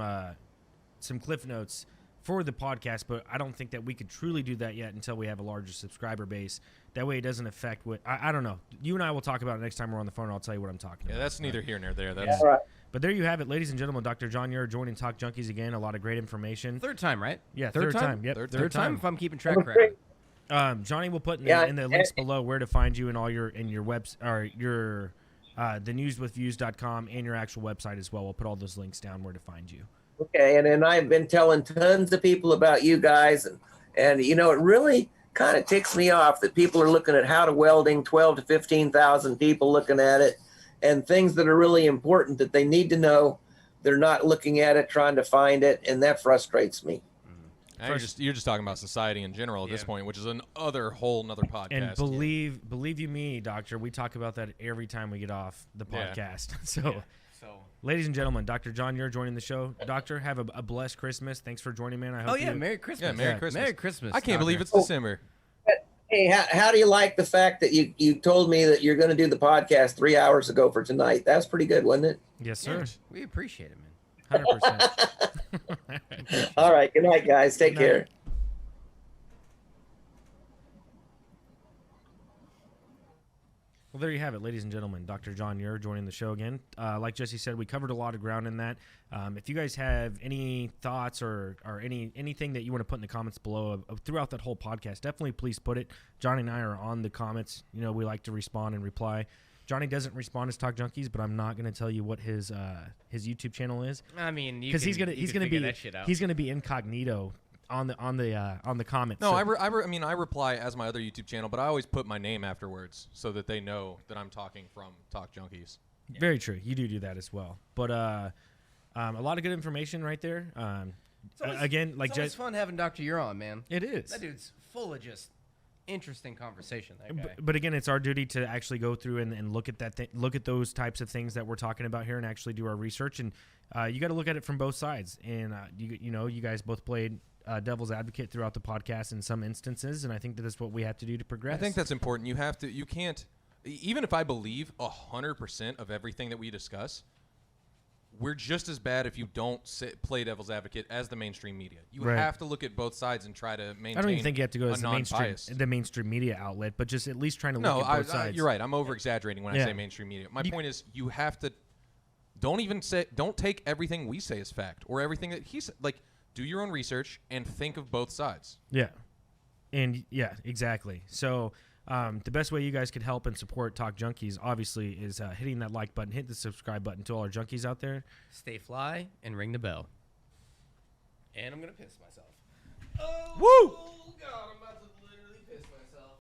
Cliff Notes for the podcast, but I don't think that we could truly do that yet until we have a larger subscriber base. That way it doesn't affect what I don't know. You and I will talk about it next time we're on the phone. I'll tell you what I'm talking about. Yeah, that's neither here nor there. That's right. But there you have it, ladies and gentlemen. Dr. John Ure joining Talk Junkies again. A lot of great information. Third time, right? Yeah, third time. Yep, third time if I'm keeping track correctly. Johnny will put in the links below where to find you and all your webs or your thenewswithviews.com, and your actual website as well. We'll put all those links down where to find you. Okay, and then I've been telling tons of people about you guys, and you know, it really kind of ticks me off that people are looking at how to welding, 12 to 15,000 people looking at it, and things that are really important that they need to know. They're not looking at it, trying to find it, and that frustrates me. You're just talking about society in general at this point, which is another whole nother podcast. And believe you me, Doctor, we talk about that every time we get off the podcast. So, ladies and gentlemen, Dr. John Ure joining the show. Doctor, have a blessed Christmas. Thanks for joining, man. I hope Merry Christmas. Yeah, Merry Christmas. Merry Christmas. I can't believe it's December. Hey, how do you like the fact that you told me that you're going to do the podcast 3 hours ago for tonight? That's pretty good, wasn't it? Yes, sir. Yeah, we appreciate it, man. 100%. All right. Good night, guys. Take care. Well, there you have it, ladies and gentlemen. Dr. John Ure joining the show again. Like Jesse said, we covered a lot of ground in that. If you guys have any thoughts or anything that you want to put in the comments below throughout that whole podcast, definitely please put it. Johnny and I are on the comments. You know, we like to respond and reply. Johnny doesn't respond as Talk Junkies, but I'm not going to tell you what his YouTube channel is. I mean, because he's gonna be incognito on the comments. No, I mean I reply as my other YouTube channel, but I always put my name afterwards so that they know that I'm talking from Talk Junkies. Very true. You do that as well. But a lot of good information right there. It's always fun having Dr. Ure on, man. It is. That dude's full of just interesting conversation. That guy. But again, it's our duty to actually go through and look at look at those types of things that we're talking about here and actually do our research. And you got to look at it from both sides. And you guys both played devil's advocate throughout the podcast in some instances, and I think that is what we have to do to progress. I think that's important. You can't, even if I believe 100% of everything that we discuss, we're just as bad if you don't play devil's advocate as the mainstream media. You have to look at both sides and try to maintain. I don't even think you have to go as non-bias. the mainstream media outlet, but just at least trying to look at both sides. You're right. I'm over exaggerating when I say mainstream media. My point is, you have to don't take everything we say as fact or everything that he said. Like, do your own research and think of both sides. Yeah, and exactly. So. The best way you guys could help and support Talk Junkies, obviously, is hitting that like button, hit the subscribe button to all our junkies out there. Stay fly and ring the bell. And I'm going to piss myself. Woo! God, I'm about to